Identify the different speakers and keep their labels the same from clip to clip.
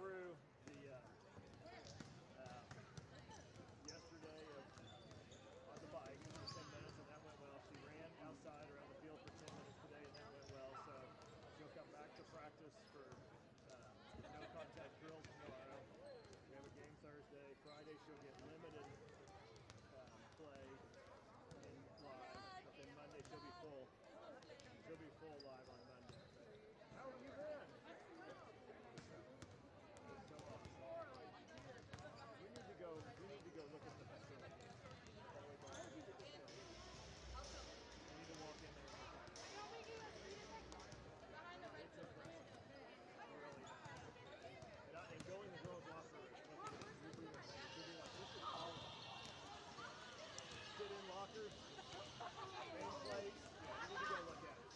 Speaker 1: through the yesterday on the bike for 10 minutes, and that went well. She ran outside around the field for 10 minutes today, and that went well. So she'll come back to practice for no contact drills tomorrow. We have a game Thursday. Friday she'll get limited play in live, but then Monday she'll be full. She'll be full live on Monday. How have you been? It's so awesome. We need to go look at the facility. VOLLEYBALL. We need to walk in there and look at it. It's impressive. Really. And go in the girls' locker room. You'll be like, this is all sit in lockers, main plates. Yeah, we need to go look at it.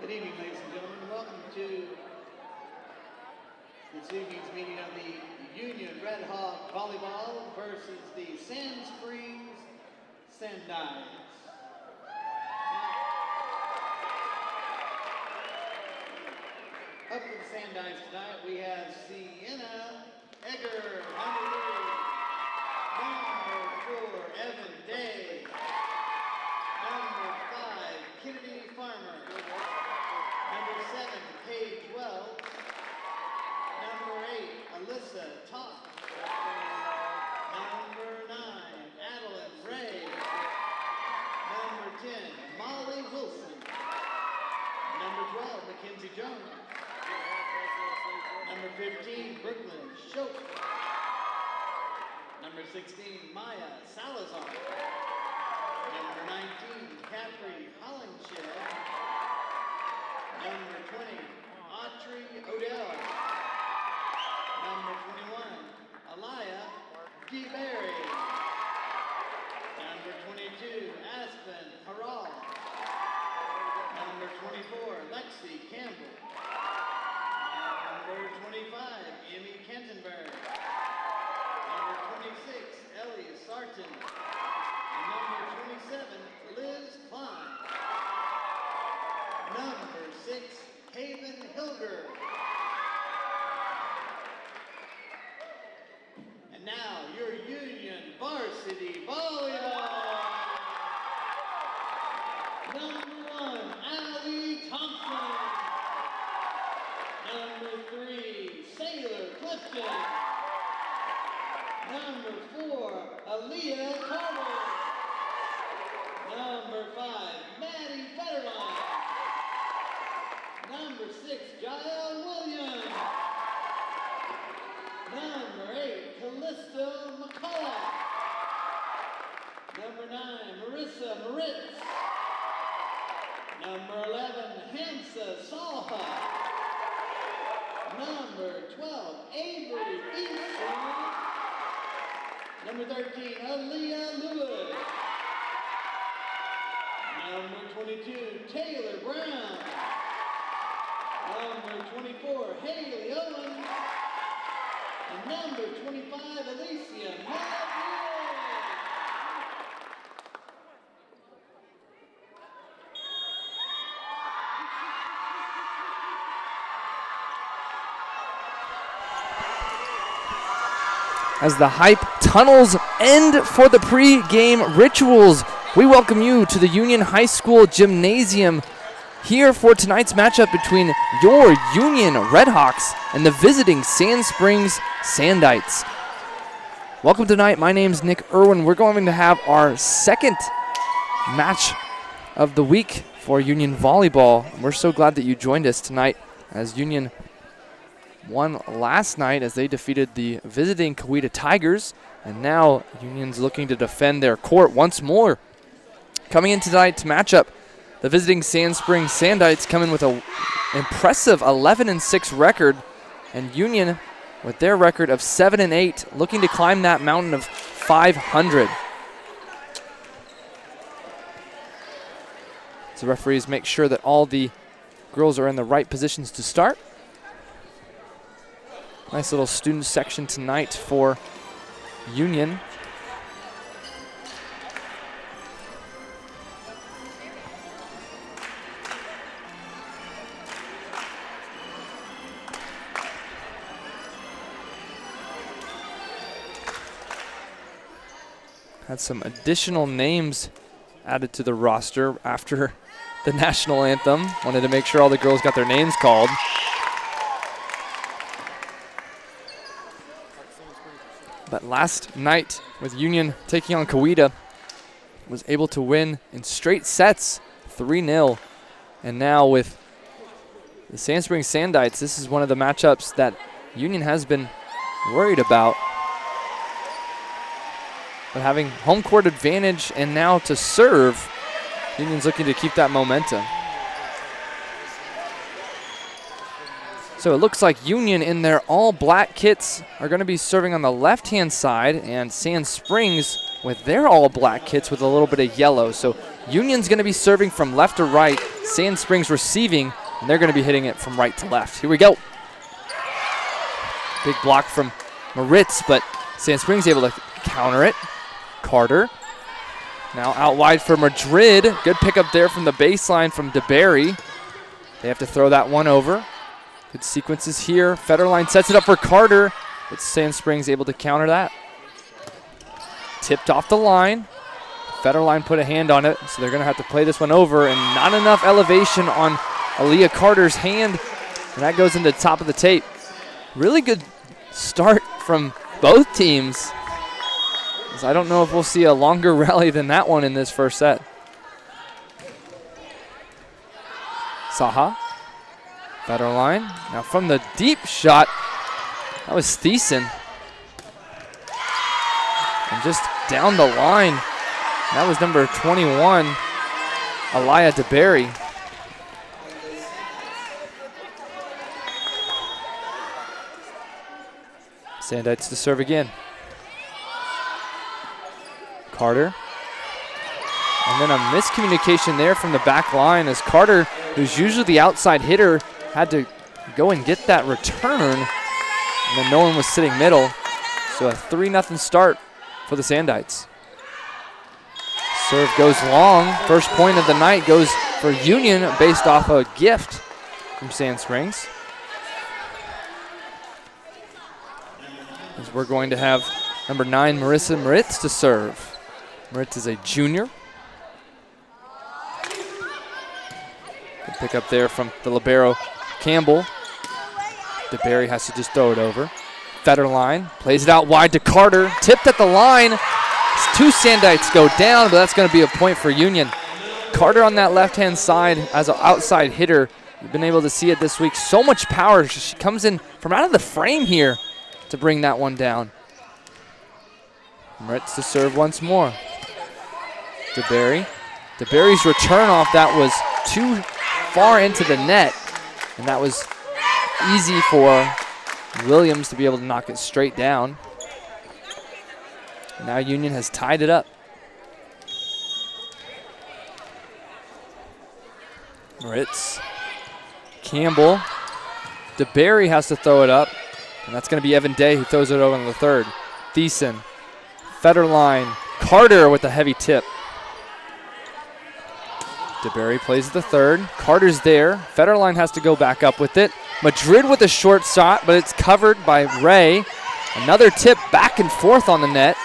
Speaker 2: Good evening, ladies and gentlemen. Welcome to this evening's meeting of the Union Red Hawk Volleyball versus the Sand Springs Sandites. Up with the Sandites tonight, we have Sienna Egger, number 3. Number 4, Evan Day. Number 5, Kennedy Farmer. Number 7, Paige Wells. Number 8, Alyssa Toth. Number 9, Adeline Ray. Number 10, Molly Wilson. Number 12, Mackenzie Jones. Number 15, Brooklyn Schultz. Number 16, Maya Salazar. Number 19, Capri Hollingshed. Number 20, Autrey Odell. Number 21, Alaya DeBerry. Number 22, Aspen Harral. Number 24, Lexi Campbell. Number 25, Emmy Kentenberg. Number 26, Ellie Sarton. And number 27, Liz Klein. Number 6, Haven Hilger. And now, your Union Varsity Volleyball. Number 1, Allie Thompson. Number 3, Sailor Clifton. Number 4, Aaliyah Carter. Number 5, Maddie Federline. Number 6, Jael Williams. Number 8, Callista McCullough. Number 9, Marissa Moritz. Number 11, Hansa Salha. Number 12, Avery Easton. Number 13, Aaliyah Lewis. Number 22, Taylor Brown. Number 24, Haley Owens. And number 25, Alicia Miller.
Speaker 3: As the hype tunnels end for the pre-game rituals, we welcome you to the Union High School Gymnasium here for tonight's matchup between your Union Redhawks and the visiting Sand Springs Sandites. Welcome tonight. My name's Nick Irwin. We're going to have our second match of the week for Union Volleyball. We're so glad that you joined us tonight as Union won last night as they defeated the visiting Coweta Tigers, and now Union's looking to defend their court once more. Coming in tonight's matchup, the visiting Sand Springs Sandites come in with an impressive 11-6 record, and Union with their record of 7-8, looking to climb that mountain of 500. So referees make sure that all the girls are in the right positions to start. Nice little student section tonight for Union. Had some additional names added to the roster after the national anthem. Wanted to make sure all the girls got their names called. But last night, with Union taking on Coweta, was able to win in straight sets, 3-0. And now with the Sand Springs Sandites, this is one of the matchups that Union has been worried about. But having home court advantage and now to serve, Union's looking to keep that momentum. So it looks like Union in their all-black kits are going to be serving on the left-hand side, and Sand Springs with their all-black kits with a little bit of yellow. So Union's going to be serving from left to right. Sand Springs receiving, and they're going to be hitting it from right to left. Here we go. Big block from Moritz, but Sand Springs able to counter it. Carter now out wide for Madrid. Good pickup there from the baseline from DeBerry. They have to throw that one over. Good sequences here. Federline sets it up for Carter, but Sand Springs able to counter that. Tipped off the line. Federline put a hand on it, so they're going to have to play this one over, and not enough elevation on Aaliyah Carter's hand, and that goes into the top of the tape. Really good start from both teams. So I don't know if we'll see a longer rally than that one in this first set. Saha. Federline. Now from the deep shot, that was Thiessen. And just down the line, that was number 21, Aliyah DeBerry. Sandites to serve again. Carter. And then a miscommunication there from the back line as Carter, who's usually the outside hitter, had to go and get that return. And then no one was sitting middle. So a 3-0 start for the Sandites. Serve goes long. First point of the night goes for Union based off a gift from Sand Springs. As we're going to have number 9, Marissa Moritz, to serve. Moritz is a junior. Good pick up there from the libero Campbell. DeBerry has to just throw it over. Federline plays it out wide to Carter. Tipped at the line. 2 Sandites go down, but that's going to be a point for Union. Carter on that left-hand side as an outside hitter. You've been able to see it this week. So much power. She comes in from out of the frame here to bring that one down. Moritz to serve once more. DeBerry. DeBerry's return off that was too far into the net, and that was easy for Williams to be able to knock it straight down. Now Union has tied it up. Moritz. Campbell. DeBerry has to throw it up, and that's going to be Evan Day who throws it over on the third. Thiessen. Federline. Carter with a heavy tip. DeBerry plays the third. Carter's there. Federline has to go back up with it. Madrid with a short shot, but it's covered by Ray. Another tip back and forth on the net.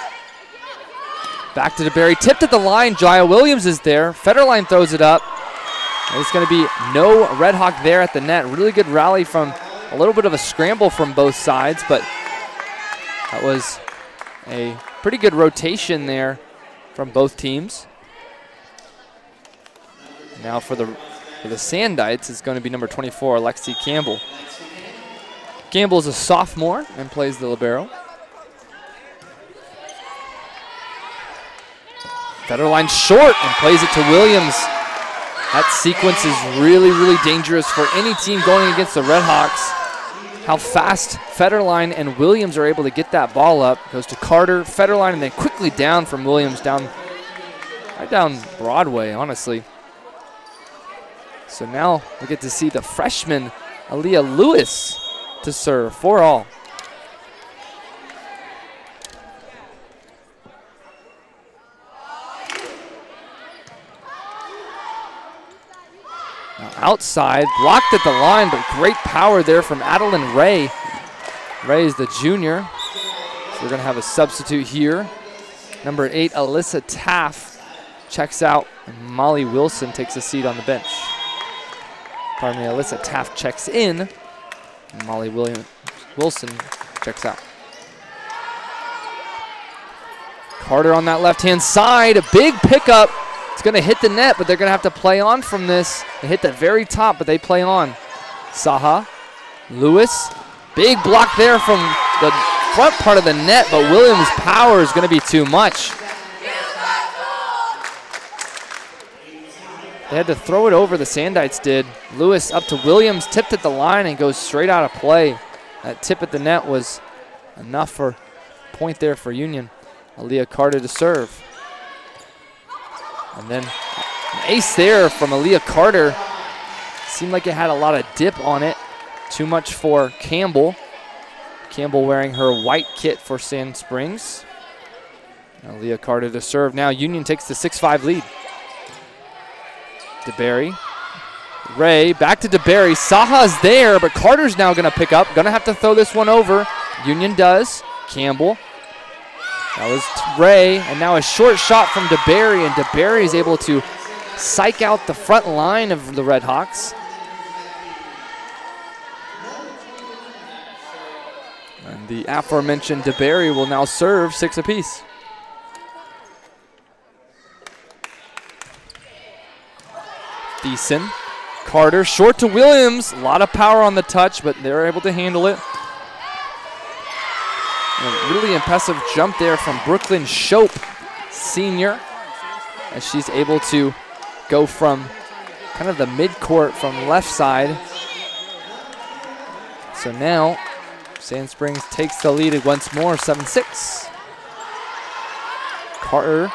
Speaker 3: Back to DeBerry. Tipped at the line. Jaya Williams is there. Federline throws it up. And it's going to be no Red Hawk there at the net. Really good rally from a little bit of a scramble from both sides, but that was a pretty good rotation there from both teams. Now for the Sandites, it's going to be number 24, Alexi Campbell. Campbell is a sophomore and plays the libero. Federline short and plays it to Williams. That sequence is really, really dangerous for any team going against the Red Hawks. How fast Federline and Williams are able to get that ball up. Goes to Carter, Federline, and then quickly down from Williams, right down Broadway, honestly. So now we get to see the freshman, Aaliyah Lewis, to serve for all. Now outside, blocked at the line, but great power there from Adeline Ray. Ray is the junior. So we're going to have a substitute here. Number 8, Alyssa Taff, checks out, and Molly Wilson takes a seat on the bench. Pardon me, Alyssa Taft checks in, and Molly Wilson checks out. Carter on that left-hand side, a big pickup. It's going to hit the net, but they're going to have to play on from this. They hit the very top, but they play on. Saha, Lewis, big block there from the front part of the net, but Williams' power is going to be too much. They had to throw it over, the Sandites did. Lewis up to Williams, tipped at the line and goes straight out of play. That tip at the net was enough for a point there for Union. Aaliyah Carter to serve. And then an ace there from Aaliyah Carter. seemed like it had a lot of dip on it. Too much for Campbell. Campbell wearing her white kit for Sand Springs. Now Leah Carter to serve. Now Union takes the 6-5 lead. DeBerry. Ray back to DeBerry. Saha's there, but Carter's now going to pick up. Going to have to throw this one over. Union does. Campbell. That was Ray, and now a short shot from DeBerry, and DeBerry is able to psych out the front line of the Red Hawks. And the aforementioned DeBerry will now serve 6 apiece. Thiessen, Carter, short to Williams. A lot of power on the touch, but they're able to handle it. A really impressive jump there from Brooklyn Shope, senior, as she's able to go from kind of the midcourt from left side. So now Sand Springs takes the lead once more, 7-6. Carter,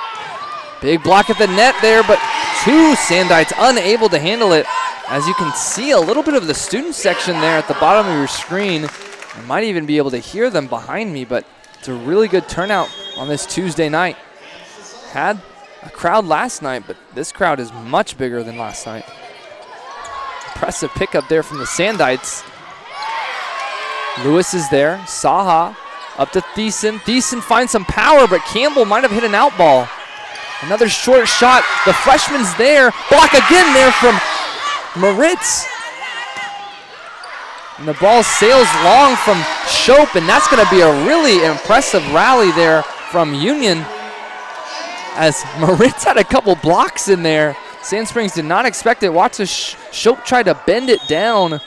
Speaker 3: big block at the net there, but two Sandites unable to handle it. As you can see, a little bit of the student section there at the bottom of your screen. I might even be able to hear them behind me, but it's a really good turnout on this Tuesday night. Had a crowd last night, but this crowd is much bigger than last night. Impressive pickup there from the Sandites. Lewis is there. Saha up to Thiessen. Thiessen finds some power, but Campbell might have hit an out ball. Another short shot. The freshman's there. Block again there from Moritz. And the ball sails long from Shope, and that's going to be a really impressive rally there from Union, as Moritz had a couple blocks in there. Sand Springs did not expect it. Watch as Shope tried to bend it down.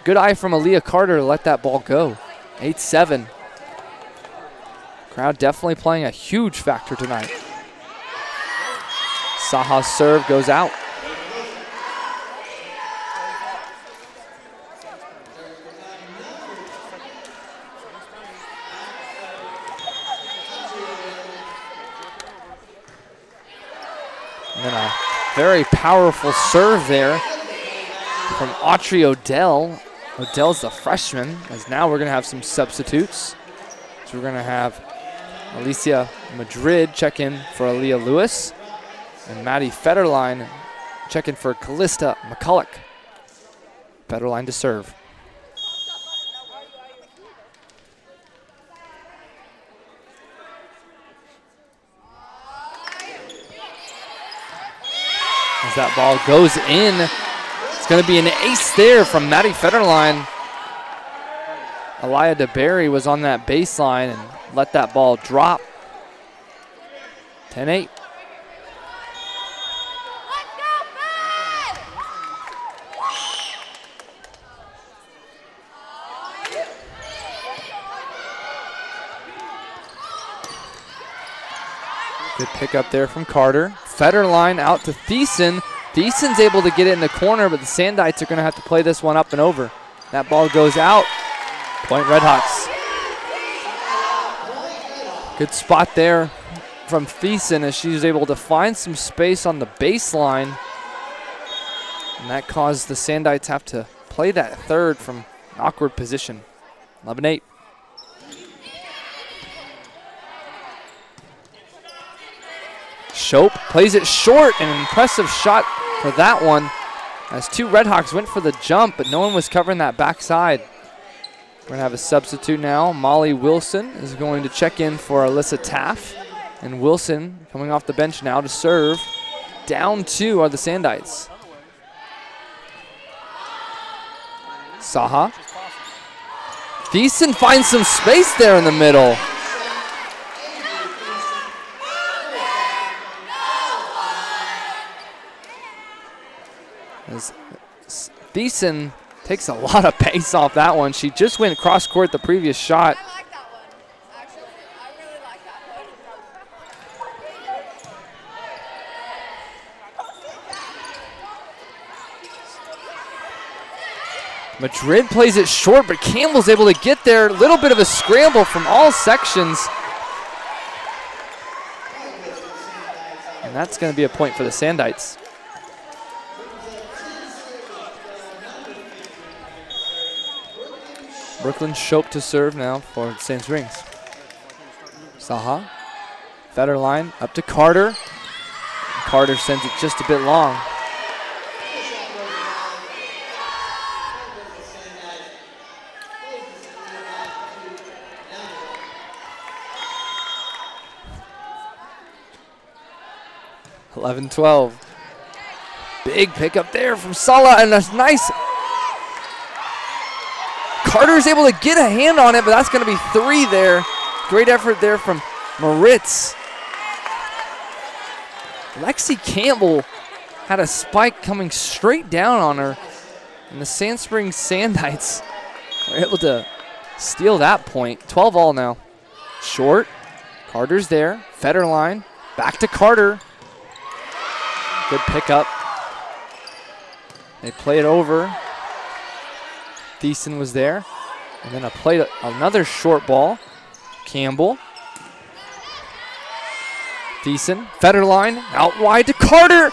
Speaker 3: Good eye from Aaliyah Carter to let that ball go. 8-7. Crowd definitely playing a huge factor tonight. Saha's serve goes out. And then a very powerful serve there from Autry Odell. Odell's the freshman, as now we're going to have some substitutes. So we're going to have Alicia Madrid check in for Aaliyah Lewis, and Maddie Federline check in for Callista McCulloch. Federline to serve. As that ball goes in, it's going to be an ace there from Maddie Federline. Aliyah DeBerry was on that baseline and let that ball drop. 10-8. Good pickup there from Carter. Federline out to Thiessen. Thiessen's able to get it in the corner, but the Sandites are going to have to play this one up and over. That ball goes out. Point Red Hawks. Good spot there from Thiessen as she was able to find some space on the baseline. And that caused the Sandites have to play that third from an awkward position. 11-8. Shope plays it short, an impressive shot for that one, as two Red Hawks went for the jump, but no one was covering that backside. We're going to have a substitute now. Molly Wilson is going to check in for Alyssa Taff, and Wilson coming off the bench now to serve. Down two are the Sandites. Saha. Thiessen finds some space there in the middle. As Thiessen takes a lot of pace off that one. She just went cross court the previous shot.
Speaker 4: I like that one. Actually, I really like that one.
Speaker 3: Madrid plays it short, but Campbell's able to get there. A little bit of a scramble from all sections. And that's going to be a point for the Sandites. Brooklyn Shope to serve now for Sand Springs. Saha. Federline up to Carter. Carter sends it just a bit long. (11-12). Big pickup there from Sala, and a nice. Carter's able to get a hand on it, but that's going to be 3 there. Great effort there from Moritz. Lexi Campbell had a spike coming straight down on her, and the Sand Springs Sandites were able to steal that point. 12 all now. Short. Carter's there. Federline. Back to Carter. Good pickup. They play it over. Thiessen was there. And then another short ball. Campbell. Thiessen. Federline. Out wide to Carter.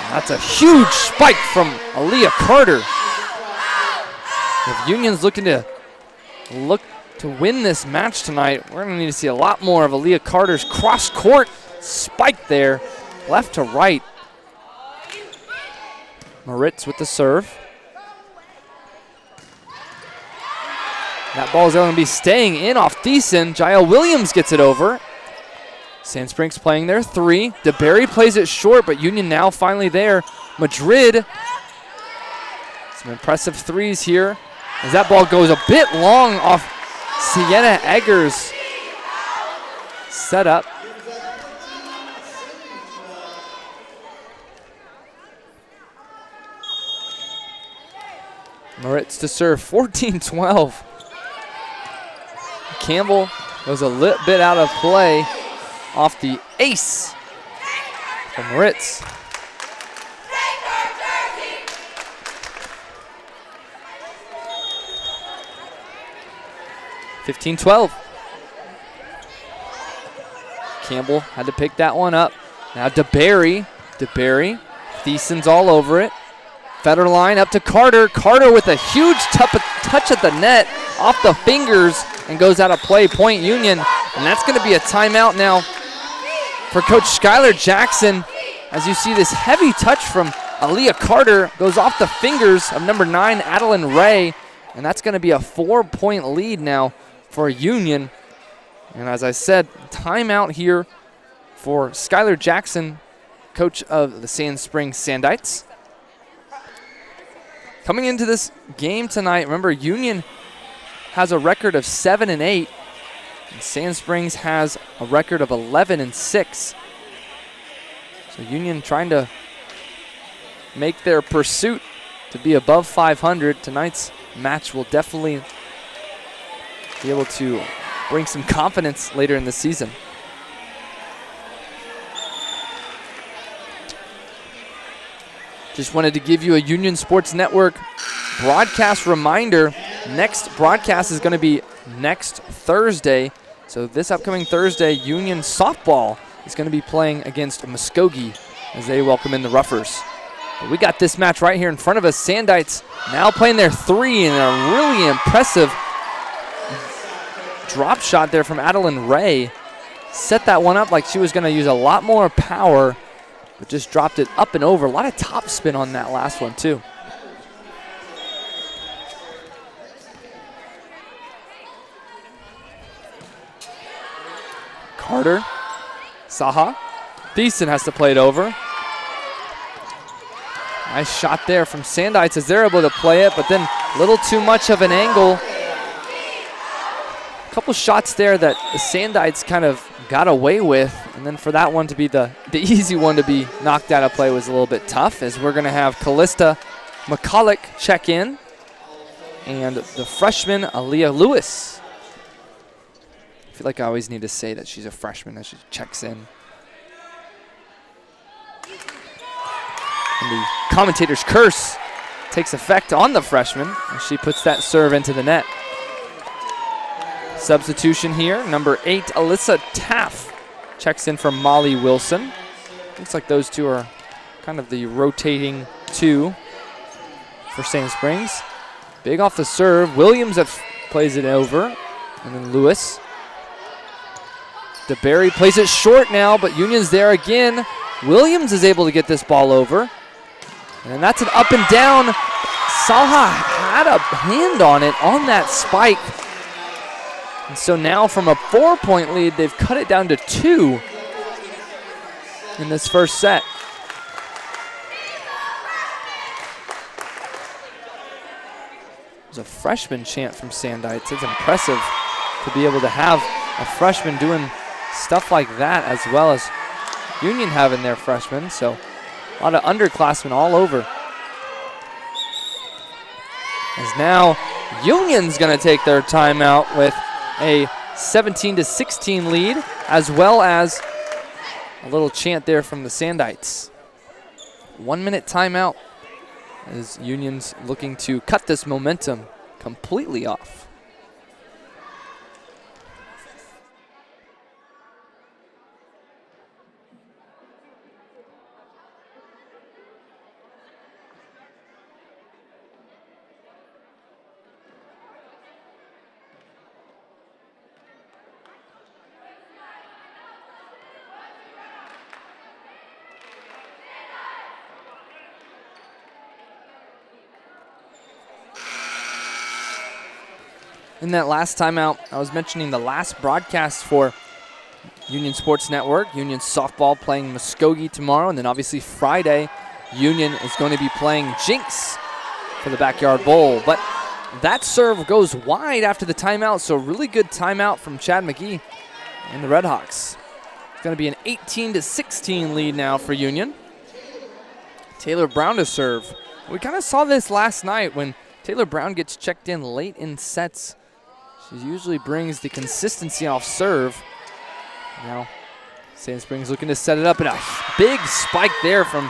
Speaker 3: And that's a huge spike from Aaliyah Carter. If Union's looking to win this match tonight, we're going to need to see a lot more of Aaliyah Carter's cross-court spike there. Left to right. Moritz with the serve. That ball is going to be staying in off Thiessen. Jael Williams gets it over. Sand Springs playing their 3. DeBerry plays it short, but Union now finally there. Madrid. Some impressive 3s here. As that ball goes a bit long off Sienna Eggers. Set up. Moritz to serve, 14-12. Campbell was a little bit out of play off the ace from Moritz. (15-12). Campbell had to pick that one up. Now DeBerry. Thiessen's all over it. Federline up to Carter. Carter with a huge touch at the net off the fingers and goes out of play. Point Union. And that's going to be a timeout now for Coach Skylar Jackson. As you see this heavy touch from Aaliyah Carter goes off the fingers of number 9, Adeline Ray. And that's going to be a 4-point lead now for Union. And as I said, timeout here for Skylar Jackson, coach of the Sand Springs Sandites. Coming into this game tonight, remember Union has a record of 7-8. And Sand Springs has a record of 11-6. So Union trying to make their pursuit to be above 500. Tonight's match will definitely be able to bring some confidence later in the season. Just wanted to give you a Union Sports Network broadcast reminder. Next broadcast is going to be next Thursday. So this upcoming Thursday, Union softball is going to be playing against Muskogee as they welcome in the Ruffers. But we got this match right here in front of us. Sandites now playing their 3 and a really impressive drop shot there from Adeline Ray. Set that one up like she was going to use a lot more power, but just dropped it up and over. A lot of top spin on that last one, too. Carter. Saha. Thiessen has to play it over. Nice shot there from Sandites as they're able to play it, but then a little too much of an angle. A couple shots there that the Sandites kind of got away with, and then for that one to be the easy one to be knocked out of play was a little bit tough, as we're going to have Callista McCulloch check in and the freshman Aaliyah Lewis. I feel like I always need to say that she's a freshman as she checks in. And the commentator's curse takes effect on the freshman as she puts that serve into the net. Substitution here, number 8, Alyssa Taff checks in from Molly Wilson. Looks like those two are kind of the rotating two for Sand Springs. Big off the serve. Williams that plays it over. And then Lewis. DeBerry plays it short now, but Union's there again. Williams is able to get this ball over. And that's an up and down. Salha had a hand on it on that spike. And so now from a 4-point lead, they've cut it down to 2 in this first set. There's a freshman chant from Sandites. It's impressive to be able to have a freshman doing stuff like that, as well as Union having their freshmen. So a lot of underclassmen all over. As now Union's going to take their timeout with a 17-16 lead, as well as a little chant there from the Sandites. 1 minute timeout as Union's looking to cut this momentum completely off. In that last timeout, I was mentioning the last broadcast for Union Sports Network. Union softball playing Muskogee tomorrow, and then obviously Friday, Union is going to be playing Jinx for the Backyard Bowl. But that serve goes wide after the timeout, so really good timeout from Chad McGee and the Redhawks. It's going to be an 18-16 lead now for Union. Taylor Brown to serve. We kind of saw this last night when Taylor Brown gets checked in late in sets. She usually brings the consistency off serve. Now, Sand Springs looking to set it up, and a big spike there from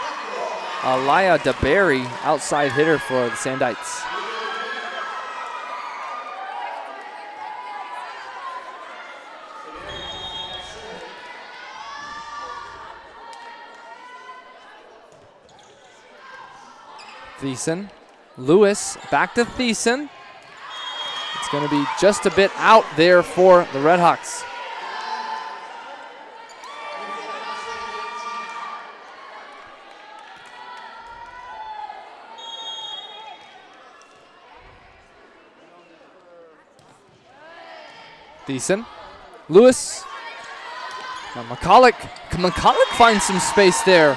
Speaker 3: Alaya DeBerry, outside hitter for the Sandites. Thiessen. Lewis back to Thiessen. It's going to be just a bit out there for the Redhawks. Thiessen. Lewis. Now McCulloch finds some space there.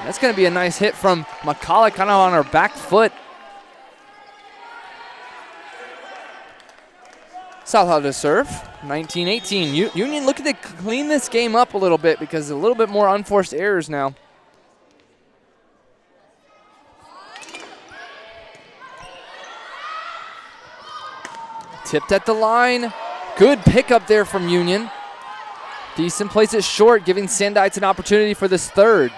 Speaker 3: That's going to be a nice hit from McCulloch, kind of on her back foot. Southall to serve, 19-18. Union looking to clean this game up a little bit because a little bit more unforced errors now. Tipped at the line. Good pickup there from Union. Thiessen plays it short, giving Sandites an opportunity for this third.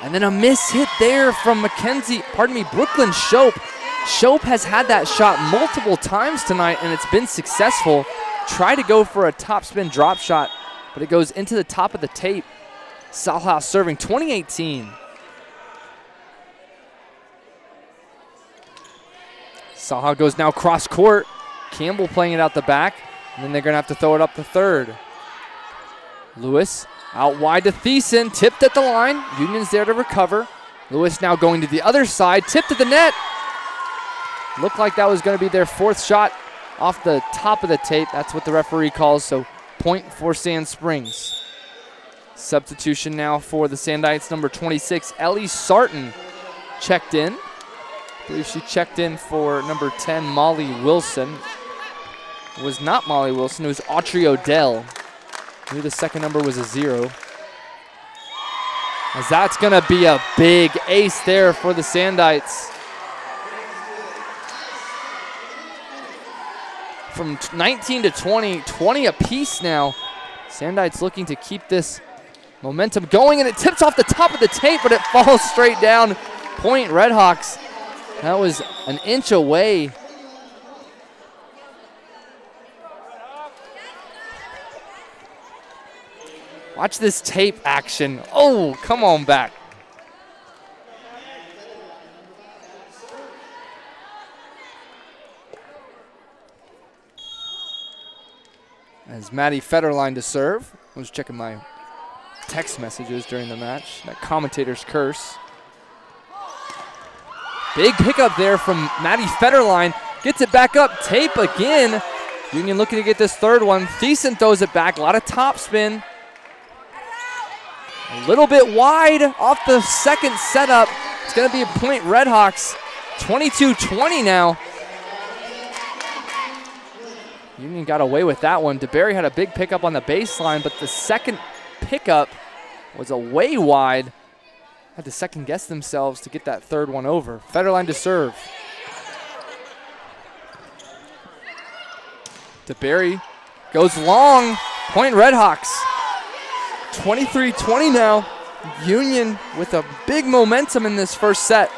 Speaker 3: And then a miss hit there from Brooklyn Shope. Shope has had that shot multiple times tonight, and it's been successful. Try to go for a topspin drop shot, but it goes into the top of the tape. Salha serving, 20-18. Salha goes now cross court. Campbell playing it out the back, and then they're going to have to throw it up the third. Lewis out wide to Thiessen, tipped at the line. Union's there to recover. Lewis now going to the other side, tipped at the net. Looked like that was going to be their fourth shot off the top of the tape. That's what the referee calls, so point for Sand Springs. Substitution now for the Sandites, number 26, Ellie Sarton checked in. I believe she checked in for number 10, Molly Wilson. It was not Molly Wilson, it was Autrey Odell. I knew the second number was a 0. As that's going to be a big ace there for the Sandites. From 19 to 20, 20 apiece now. Sandites looking to keep this momentum going, and it tips off the top of the tape, but it falls straight down. Point Redhawks. That was an inch away. Watch this tape action. Oh, come on back. as Maddie Federline to serve. I was checking my text messages during the match. That commentator's curse. Big pickup there from Maddie Federline. Gets it back up. Tape again. Union looking to get this third one. Thiessen throws it back. A lot of top spin. A little bit wide off the second setup. It's going to be a point Redhawks. 22-20 now. Union got away with that one. DeBerry had a big pickup on the baseline, but the second pickup was a way wide. Had to second guess themselves to get that third one over. Federline to serve. DeBerry goes long. Point Redhawks. 23-20 now. Union with a big momentum in this first set.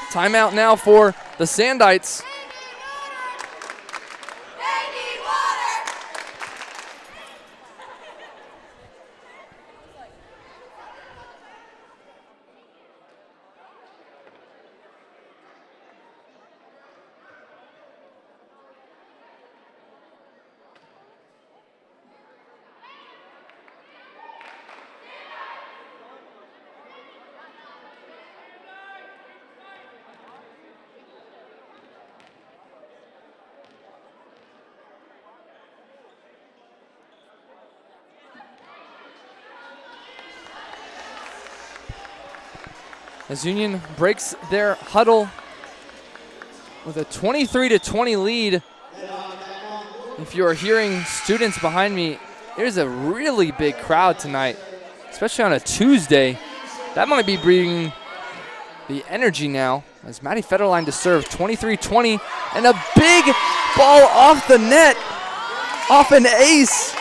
Speaker 3: Timeout now for the Sandites. As Union breaks their huddle with a 23-20 lead. If you are hearing students behind me, there's a really big crowd tonight, especially on a Tuesday. That might be bringing the energy now as Maddie Federline to serve. 23-20 and a big ball off the net, off an ace.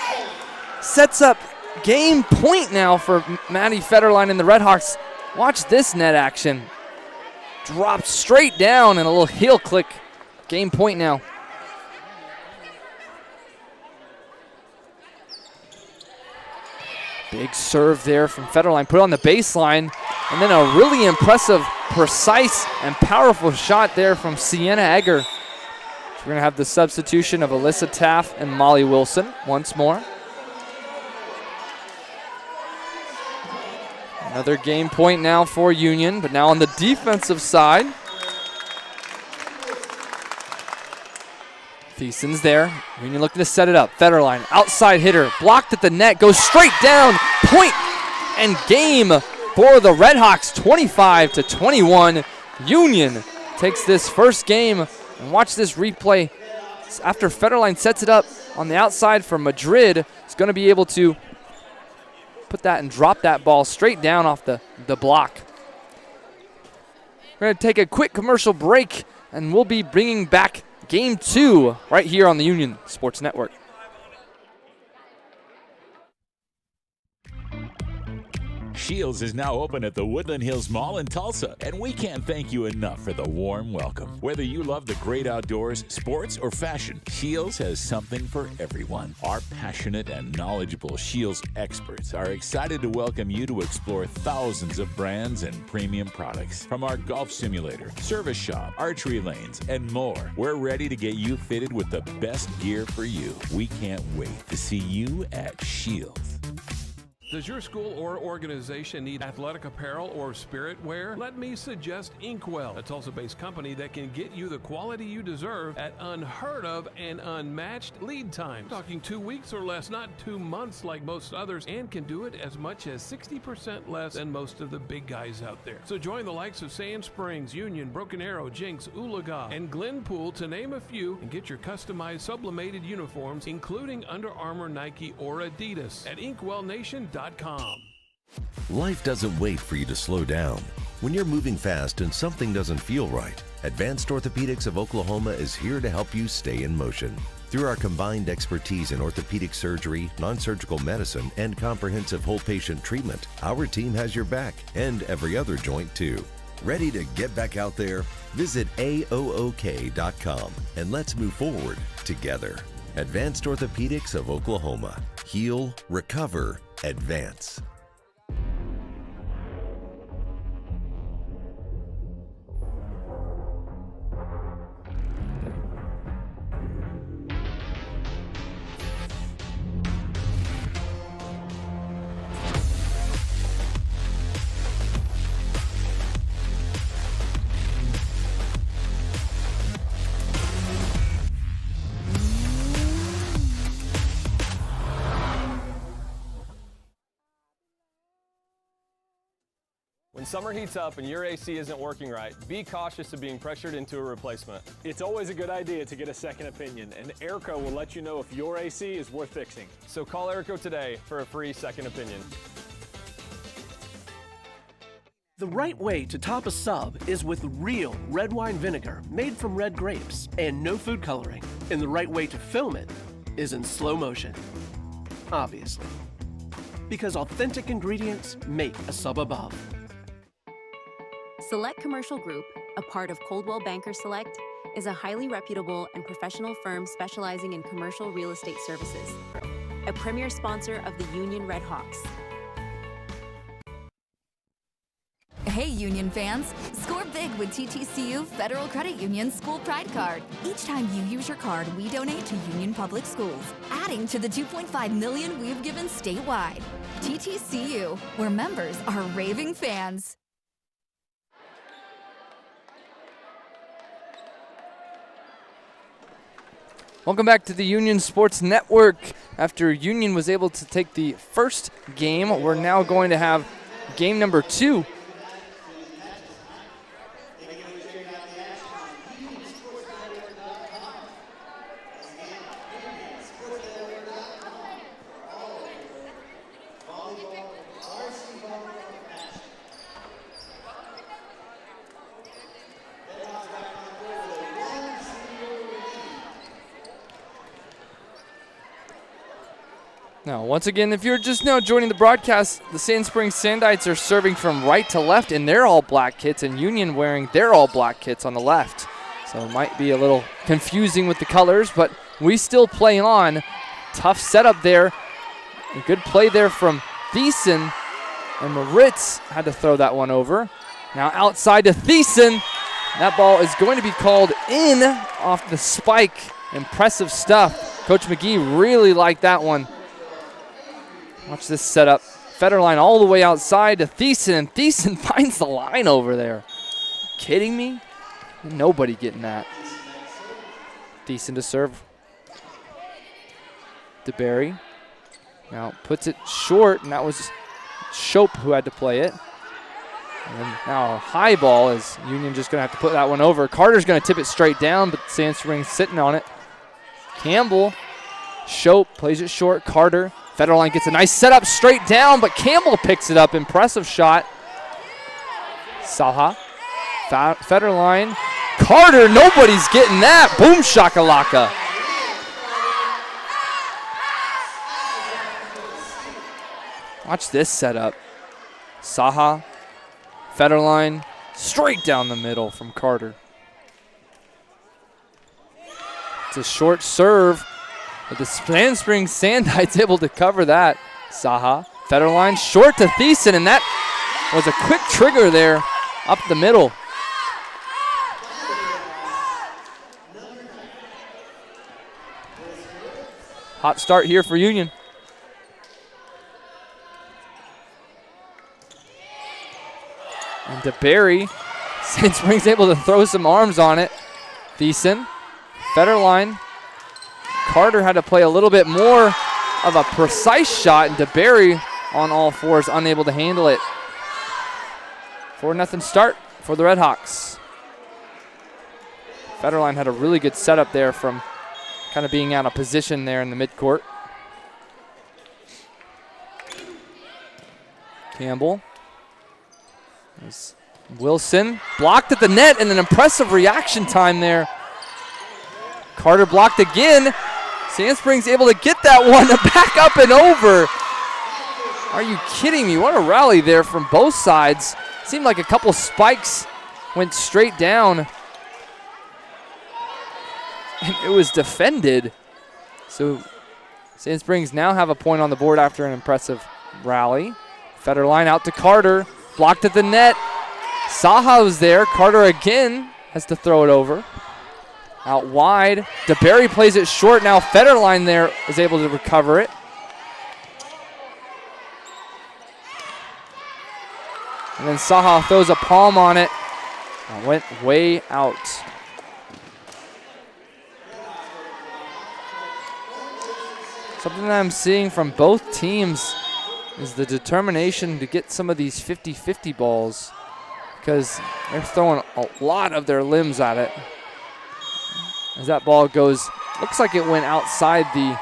Speaker 3: Sets up game point now for Maddie Federline and the Redhawks. Watch this net action. Dropped straight down and a little heel click. Game point now. Big serve there from Federline. Put it on the baseline. And then a really impressive, precise, and powerful shot there from Sienna Egger. So we're going to have the substitution of Alyssa Taff and Molly Wilson once more. Another game point now for Union, but now on the defensive side. Thiessen's there. Union looking to set it up. Federline, outside hitter, blocked at the net, goes straight down. Point and game for the Redhawks, 25-21. Union takes this first game, and watch this replay. After Federline sets it up on the outside for Madrid, it's going to be able to put that and drop that ball straight down off the block. We're going to take a quick commercial break, and we'll be bringing back Game 2 right here on the Union Sports Network.
Speaker 5: Shields is now open at the Woodland Hills Mall in Tulsa, and we can't thank you enough for the warm welcome. Whether you love the great outdoors, sports, or fashion, Shields has something for everyone. Our passionate and knowledgeable Shields experts are excited to welcome you to explore thousands of brands and premium products. From our golf simulator, service shop, archery lanes, and more, we're ready to get you fitted with the best gear for you. We can't wait to see you at Shields.
Speaker 6: Does your school or organization need athletic apparel or spirit wear? Let me suggest Inkwell, a Tulsa-based company that can get you the quality you deserve at unheard of and unmatched lead times. Talking 2 weeks or less, not 2 months like most others, and can do it as much as 60% less than most of the big guys out there. So join the likes of Sand Springs, Union, Broken Arrow, Jinx, Oolaga, and Glenpool, to name a few, and get your customized sublimated uniforms, including Under Armour, Nike, or Adidas at InkwellNation.com.
Speaker 7: Life doesn't wait for you to slow down. When you're moving fast and something doesn't feel right, Advanced Orthopedics of Oklahoma is here to help you stay in motion. Through our combined expertise in orthopedic surgery, non-surgical medicine, and comprehensive whole patient treatment, our team has your back and every other joint too. Ready to get back out there? Visit AOOK.com and let's move forward together. Advanced Orthopedics of Oklahoma. Heal, recover, advance.
Speaker 8: When summer heats up and your AC isn't working right, be cautious of being pressured into a replacement.
Speaker 1: It's always a good idea to get a second opinion, and Airco will let you know if your AC is worth fixing.
Speaker 8: So call Airco today for a free second opinion.
Speaker 9: The right way to top a sub is with real red wine vinegar made from red grapes and no food coloring. And the right way to film it is in slow motion. Obviously. Because authentic ingredients make a sub above.
Speaker 10: Select Commercial Group, a part of Coldwell Banker Select, is a highly reputable and professional firm specializing in commercial real estate services. A premier sponsor of the Union Red Hawks.
Speaker 11: Hey Union fans, score big with TTCU Federal Credit Union School Pride Card. Each time you use your card, we donate to Union Public Schools, adding to the $2.5 million we've given statewide. TTCU, where members are raving fans.
Speaker 3: Welcome back to the Union Sports Network. After Union was able to take the first game, we're now going to have game number 2. Now, once again, if you're just now joining the broadcast, the Sand Springs Sandites are serving from right to left in their all-black kits, and Union wearing their all-black kits on the left. So it might be a little confusing with the colors, but we still play on. Tough setup there. A good play there from Thiessen, and Moritz had to throw that one over. Now outside to Thiessen. That ball is going to be called in off the spike. Impressive stuff. Coach McGee really liked that one. Watch this setup. Federline all the way outside to Thiessen, and Thiessen finds the line over there. Kidding me? Nobody getting that. Thiessen to serve. DeBerry now puts it short, and that was Shope who had to play it. And now a high ball is Union just going to have to put that one over. Carter's going to tip it straight down, but Sand Springs sitting on it. Campbell, Shope plays it short. Carter. Federline gets a nice setup straight down, but Campbell picks it up. Impressive shot. Saha. Federline. Carter, nobody's getting that. Boom shakalaka. Watch this setup. Saha. Federline. Straight down the middle from Carter. It's a short serve. But the Sand Springs Sandites able to cover that. Saha, Federline, short to Thiessen, and that was a quick trigger there up the middle. Hot start here for Union. And DeBerry, Sand Springs able to throw some arms on it. Thiessen, Federline. Carter had to play a little bit more of a precise shot, and DeBerry on all fours, unable to handle it. 4-0 start for the Red Hawks. Federline had a really good setup there from kind of being out of position there in the midcourt. Campbell. There's Wilson blocked at the net, and an impressive reaction time there. Carter blocked again. Sand Springs able to get that one back up and over. Are you kidding me? What a rally there from both sides. Seemed like a couple spikes went straight down. And it was defended. So Sand Springs now have a point on the board after an impressive rally. Federline out to Carter. Blocked at the net. Saha was there. Carter again has to throw it over. Out wide. DeBerry plays it short. Now Federline there is able to recover it. And then Saha throws a palm on it. And went way out. Something that I'm seeing from both teams is the determination to get some of these 50-50 balls, because they're throwing a lot of their limbs at it. As that ball goes, looks like it went outside the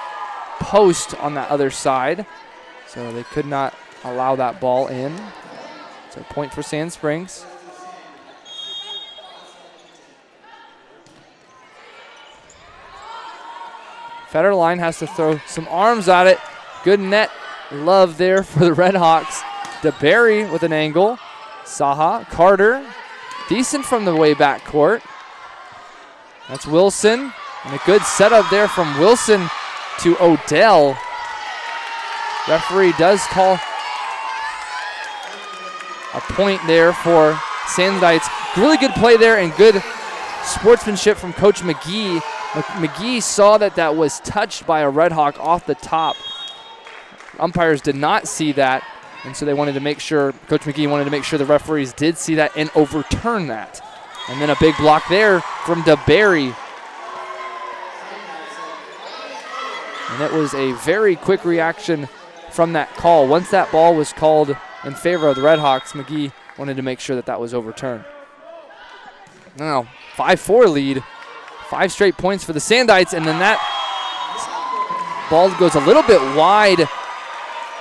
Speaker 3: post on that other side, so they could not allow that ball in. So a point for Sand Springs. Federline has to throw some arms at it. Good net love there for the Red Hawks. DeBerry with an angle. Saha, Carter, decent from the way back court. That's Wilson, and a good setup there from Wilson to Odell. Referee does call a point there for Sandites. Really good play there and good sportsmanship from Coach McGee. McGee saw that was touched by a Red Hawk off the top. Umpires did not see that, and so they wanted to make sure, Coach McGee wanted to make sure the referees did see that and overturn that. And then a big block there from DeBerry. And it was a very quick reaction from that call. Once that ball was called in favor of the Red Hawks, McGee wanted to make sure that was overturned. Now, 5-4 lead. 5 straight points for the Sandites, and then that ball goes a little bit wide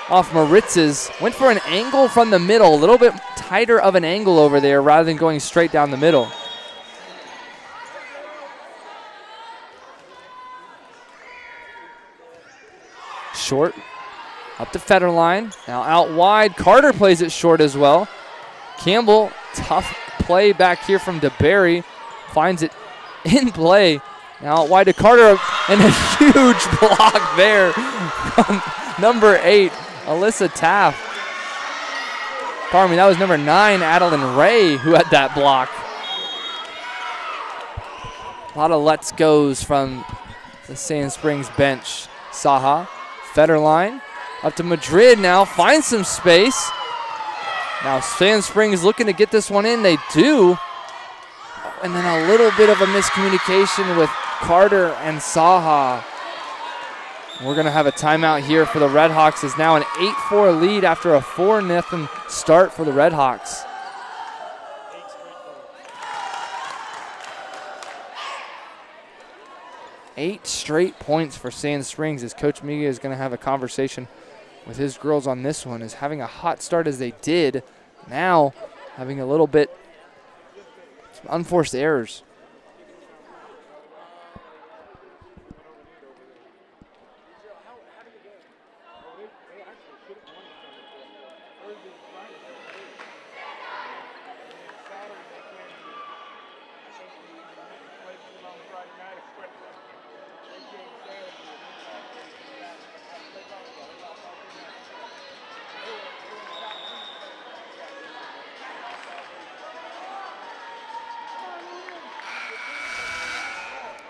Speaker 3: off Maritz's. Went for an angle from the middle, a little bit tighter of an angle over there rather than going straight down the middle. Short, up to Federline, now out wide. Carter plays it short as well. Campbell, tough play back here from DeBerry, finds it in play. Now wide to Carter, and a huge block there from number 8, Alyssa Taft. Pardon me, that was number 9, Adeline Ray, who had that block. A lot of let's goes from the Sand Springs bench. Saha, Federline, up to Madrid now, finds some space. Now Sand Springs looking to get this one in, they do. And then a little bit of a miscommunication with Carter and Saha. We're going to have a timeout here for the Red Hawks. It's now an 8-4 lead after a 4-0 start for the Red Hawks. Eight straight points for Sand Springs, as Coach Miga is going to have a conversation with his girls on this one, as having a hot start as they did, now having a little bit unforced errors.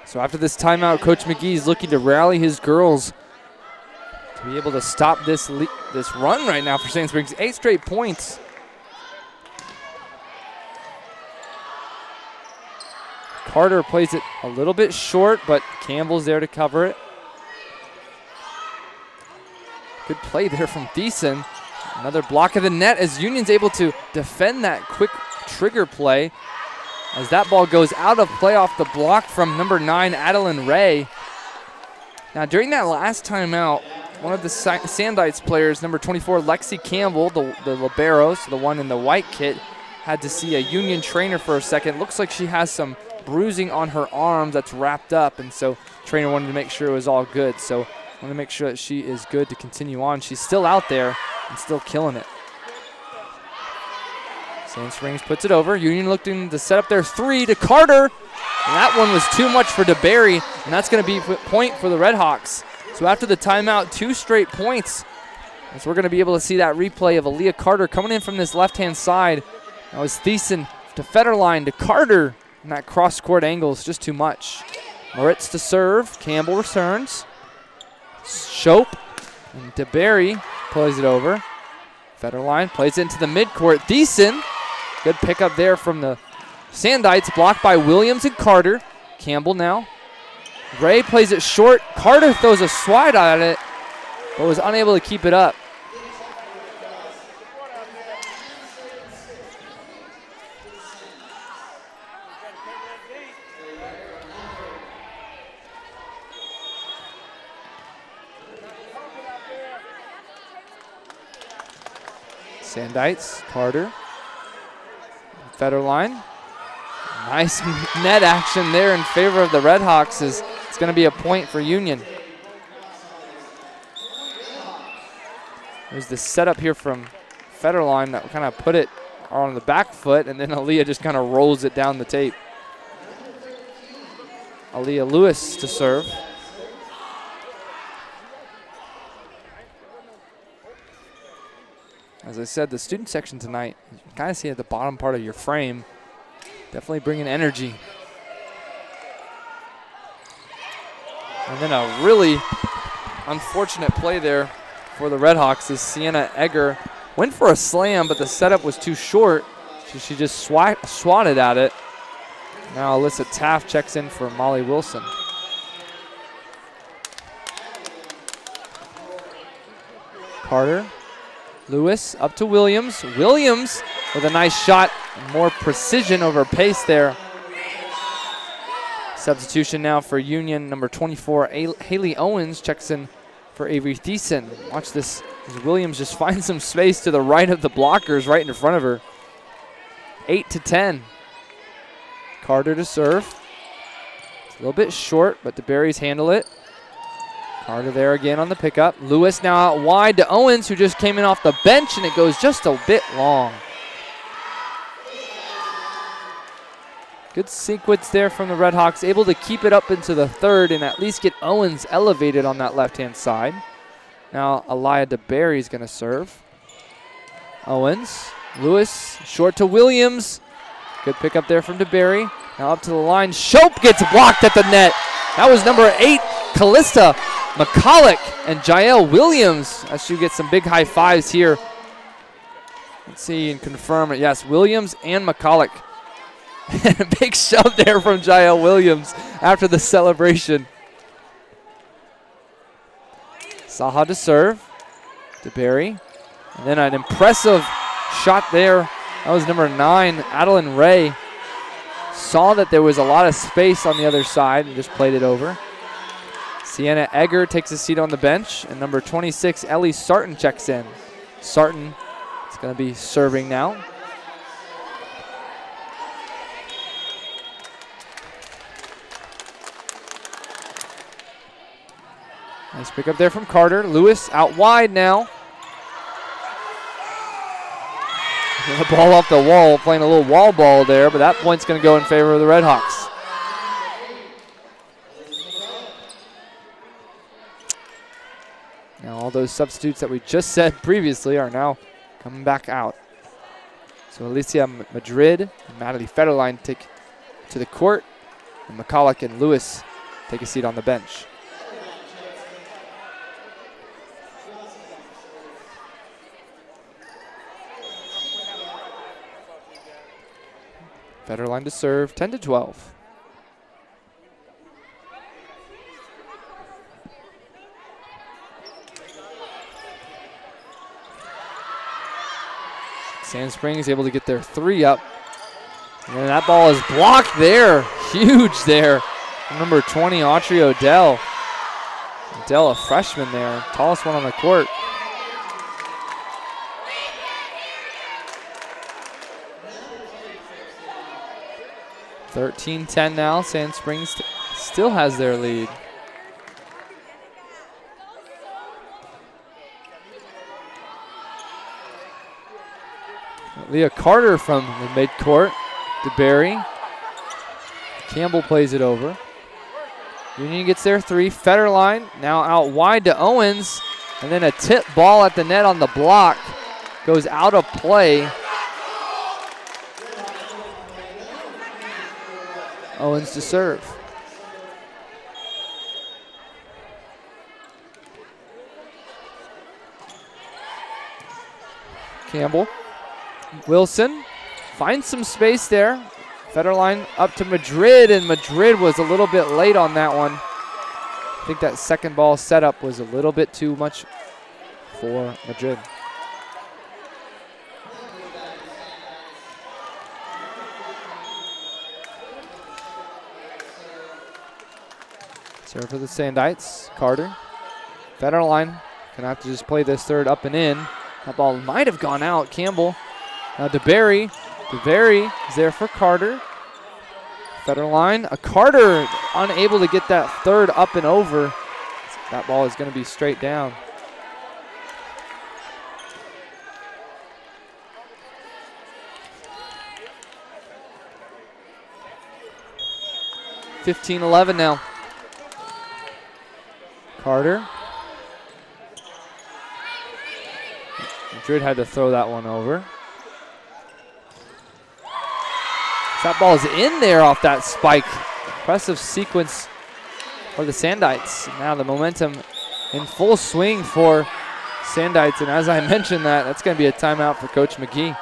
Speaker 3: So after this timeout, Coach McGee is looking to rally his girls to be able to stop this run right now for Sand Springs. 8 straight points. Carter plays it a little bit short, but Campbell's there to cover it. Good play there from Thiessen. Another block of the net as Union's able to defend that quick trigger play, as that ball goes out of play off the block from number 9, Adeline Ray. Now, during that last timeout, one of the Sandites players, number 24, Lexi Campbell, the libero, so the one in the white kit, had to see a Union trainer for a second. Looks like she has some bruising on her arms that's wrapped up, and so trainer wanted to make sure it was all good. So I want to make sure that she is good to continue on. She's still out there and still killing it. Sand Springs puts it over. Union looking to set up their 3 to Carter. And that one was too much for DeBerry, and that's going to be a point for the Red Hawks. So after the timeout, 2 straight points. As we're going to be able to see that replay of Aaliyah Carter coming in from this left-hand side. That was Thiessen to Federline to Carter. And that cross-court angle is just too much. Moritz to serve. Campbell returns. Shope and DeBerry plays it over. Federline plays it into the midcourt. Thiessen. Good pickup there from the Sandites, blocked by Williams and Carter. Campbell now. Ray plays it short. Carter throws a slide at it, but was unable to keep it up. Sandites, Carter. Federline. Nice net action there in favor of the Redhawks. It's going to be a point for Union. There's the setup here from Federline that kind of put it on the back foot, and then Aaliyah just kind of rolls it down the tape. Aaliyah Lewis to serve. As I said, the student section tonight, you can kind of see at the bottom part of your frame, definitely bringing energy. And then a really unfortunate play there for the Redhawks as Sienna Egger went for a slam, but the setup was too short, so she just swatted at it. Now Alyssa Taft checks in for Molly Wilson. Carter, Lewis up to Williams. Williams with a nice shot, more precision over pace there. Substitution now for Union, number 24, Haley Owens checks in for Avery Thiessen. Watch this as Williams just finds some space to the right of the blockers right in front of her. 8-10. Carter to serve. It's a little bit short, but the Berries handle it. Carter there again on the pickup. Lewis now out wide to Owens, who just came in off the bench, and it goes just a bit long. Good sequence there from the Redhawks, able to keep it up into the third and at least get Owens elevated on that left-hand side. Now Aliyah DeBerry is going to serve. Owens, Lewis, short to Williams. Good pickup there from DeBerry. Now up to the line. Shope gets blocked at the net. That was number 8, Callista McCulloch and Jael Williams, as she gets some big high fives here. Let's see and confirm it. Yes, Williams and McCulloch. And a big shove there from Jael Williams after the celebration. Saha to serve. DeBerry. And then an impressive shot there. That was number 9, Adeline Ray. Saw that there was a lot of space on the other side and just played it over. Sienna Egger takes a seat on the bench, and number 26, Ellie Sarton checks in. Sarton is going to be serving now. Nice pick up there from Carter. Lewis out wide now. The ball off the wall, playing a little wall ball there, but that point's going to go in favor of the Redhawks. Now all those substitutes that we just said previously are now coming back out. So Alicia Madrid and Madeline Federline take to the court, and McCulloch and Lewis take a seat on the bench. Federline to serve, 10-12. Sand Springs able to get their 3 up. And that ball is blocked there. Huge there. Number 20, Autrey Odell. Odell, a freshman there. Tallest one on the court. (13-10) now. Sand Springs still has their lead. Leah Carter from the midcourt. DeBerry. Campbell plays it over. Union gets their 3. Federline now out wide to Owens. And then a tip ball at the net on the block. Goes out of play. Owens to serve. Campbell. Wilson finds some space there. Federline up to Madrid, and Madrid was a little bit late on that one. I think that second ball setup was a little bit too much for Madrid. Serve for the Sandites. Carter. Federline gonna have to just play this third up and in. That ball might have gone out. Campbell. Now DeBerry. DeBerry is there for Carter. Federline. Carter unable to get that third up and over. That ball is going to be straight down. (15-11) now. Carter. Madrid had to throw that one over. That ball is in there off that spike. Impressive sequence for the Sandites. Now the momentum in full swing for Sandites. And as I mentioned that's going to be a timeout for Coach McGee.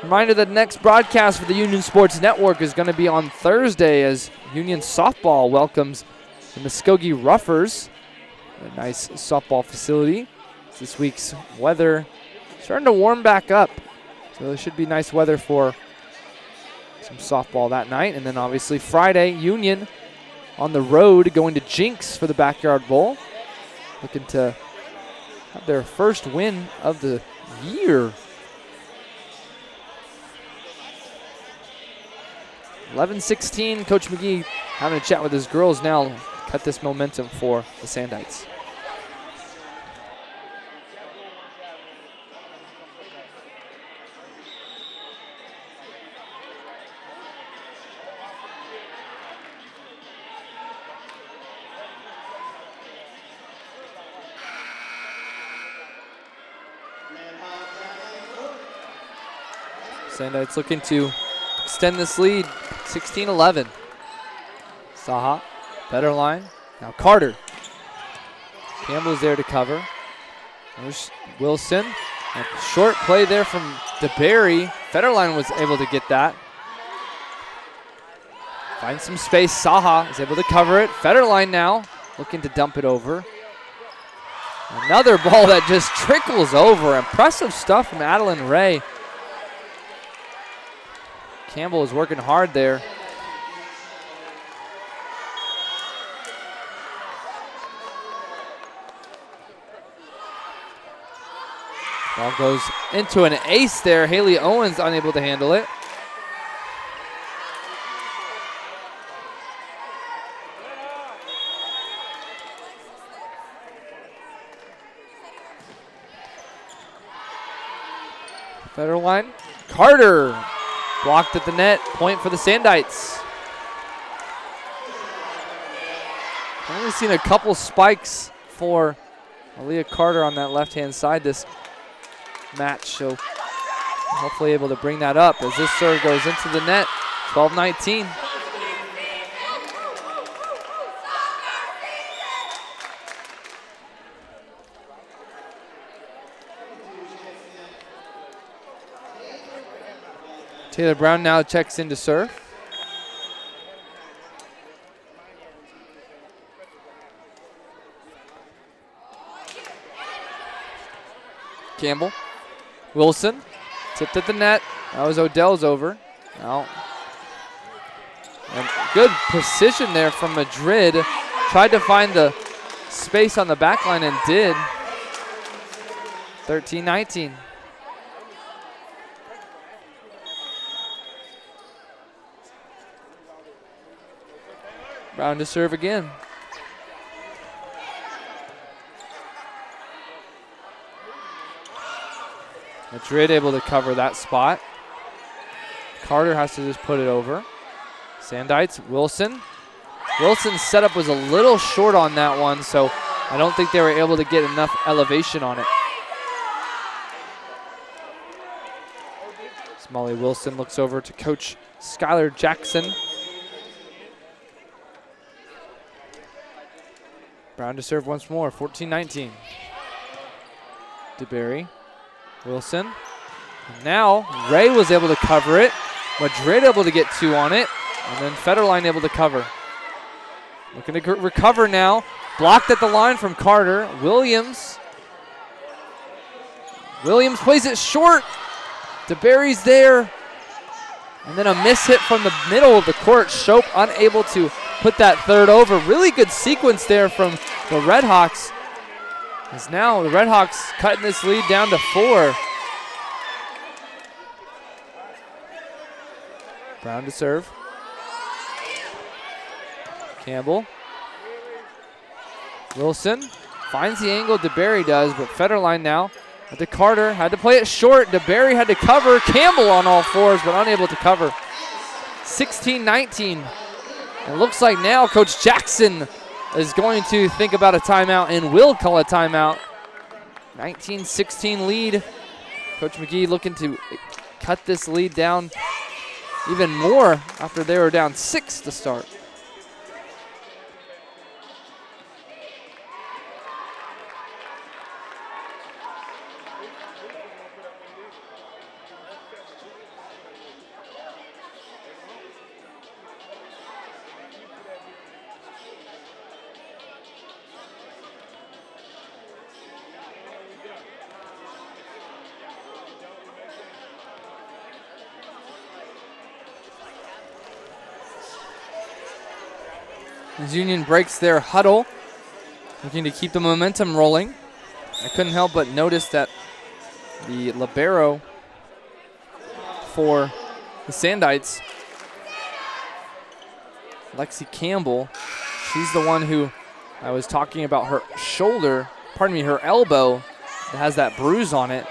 Speaker 3: Reminder that next broadcast for the Union Sports Network is going to be on Thursday as Union Softball welcomes the Muskogee Ruffers. A nice softball facility. This week's weather starting to warm back up. So there should be nice weather for some softball that night. And then obviously Friday, Union on the road going to Jinx for the Backyard Bowl. Looking to have their first win of the year. 11-16, Coach McGee having a chat with his girls now. Cut this momentum for the Sandites. Sandites looking to extend this lead, 16-11. Saha, better line. Now Carter. Campbell's there to cover. There's Wilson. A short play there from DeBerry. Federline was able to get that. Finds some space. Saha is able to cover it. Federline now looking to dump it over. Another ball that just trickles over. Impressive stuff from Adeline Ray. Campbell is working hard there. Ball goes into an ace there. Haley Owens unable to handle it. Federline. Carter blocked at the net. Point for the Sandites. I've only seen a couple spikes for Aaliyah Carter on that left-hand side this match, so hopefully able to bring that up as this serve goes into the net. 12-19. Taylor Brown now checks in to serve. Campbell. Wilson. Tipped at the net. That was Odell's over. Now. And good precision there from Madrid. Tried to find the space on the back line and did. 13-19. Brown to serve again. Madrid able to cover that spot. Carter has to just put it over. Sandites, Wilson. Wilson's setup was a little short on that one, so I don't think they were able to get enough elevation on it. Molly Wilson looks over to Coach Skylar Jackson. Brown to serve once more, 14-19. DeBerry, Wilson. And now Ray was able to cover it. Madrid able to get two on it. And then Federline able to cover. Looking to recover now. Blocked at the line from Carter. Williams. Williams plays it short. DeBerry's there. And then a miss hit from the middle of the court. Shope unable to put that third over. Really good sequence there from the Redhawks. As now the Redhawks cutting this lead down to 4. Brown to serve. Campbell. Wilson finds the angle, DeBerry does, but Federline now to Carter, had to play it short. DeBerry had to cover. Campbell on all fours, but unable to cover. 16-19. It looks like now Coach Jackson is going to think about a timeout and will call a timeout. 19-16 lead. Coach McGee looking to cut this lead down even more after they were down 6 to start. As Union breaks their huddle, looking to keep the momentum rolling. I couldn't help but notice that the libero for the Sandites, Lexi Campbell, she's the one who I was talking about her shoulder, her elbow that has that bruise on it.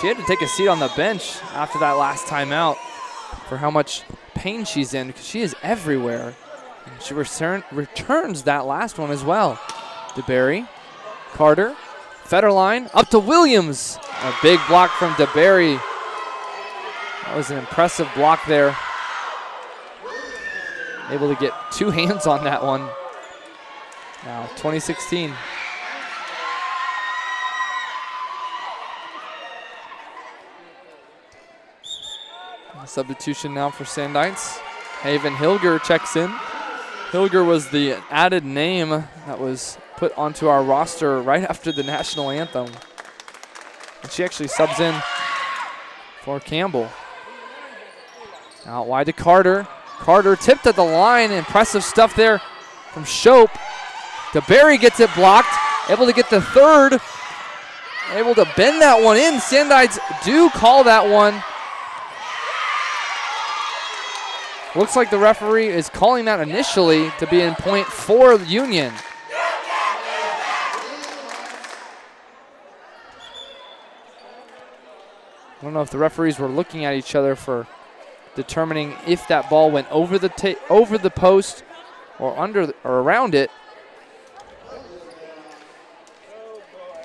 Speaker 3: She had to take a seat on the bench after that last timeout for how much pain she's in, because she is everywhere. And she returns that last one as well. DeBerry, Carter, Federline, up to Williams. A big block from DeBerry. That was an impressive block there. Able to get 2 hands on that one. Now 2016. Substitution now for Sandites. Haven Hilger checks in. Hilger was the added name that was put onto our roster right after the national anthem. And she actually subs in for Campbell. Out wide to Carter. Carter tipped at the line. Impressive stuff there from Shope. DeBerry gets it blocked. Able to get the third. Able to bend that one in. Sandites do call that one. Looks like the referee is calling that initially to be in point for Union. I don't know if the referees were looking at each other for determining if that ball went over the post or under or around it.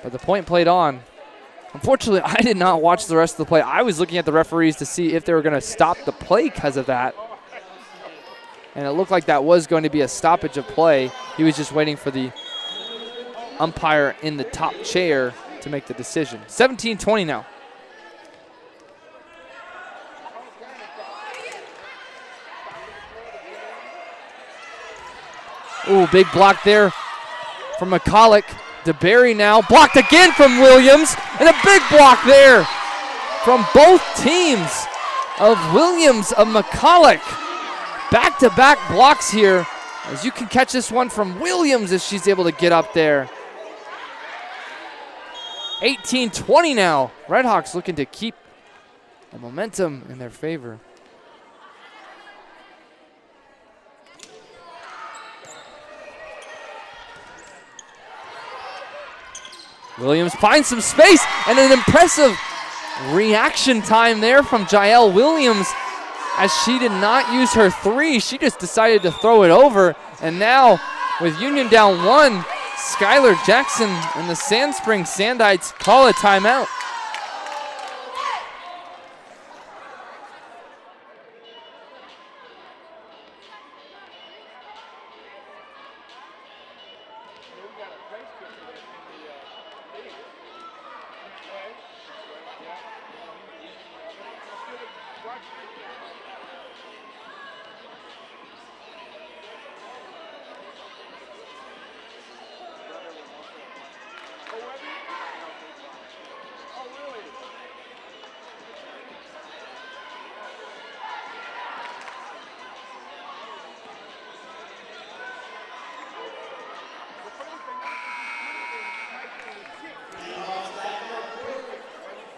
Speaker 3: But the point played on. Unfortunately, I did not watch the rest of the play. I was looking at the referees to see if they were going to stop the play because of that. And it looked like that was going to be a stoppage of play. He was just waiting for the umpire in the top chair to make the decision. 17-20 now. Ooh, big block there from McCulloch. DeBerry now blocked again from Williams. And a big block there from both teams of Williams of McCulloch. Back-to-back blocks here, as you can catch this one from Williams as she's able to get up there. 18-20 now. Redhawks looking to keep the momentum in their favor. Williams finds some space and an impressive reaction time there from Jael Williams. As she did not use her 3, she just decided to throw it over. And now, with Union down 1, Skylar Jackson and the Sand Springs Sandites call a timeout.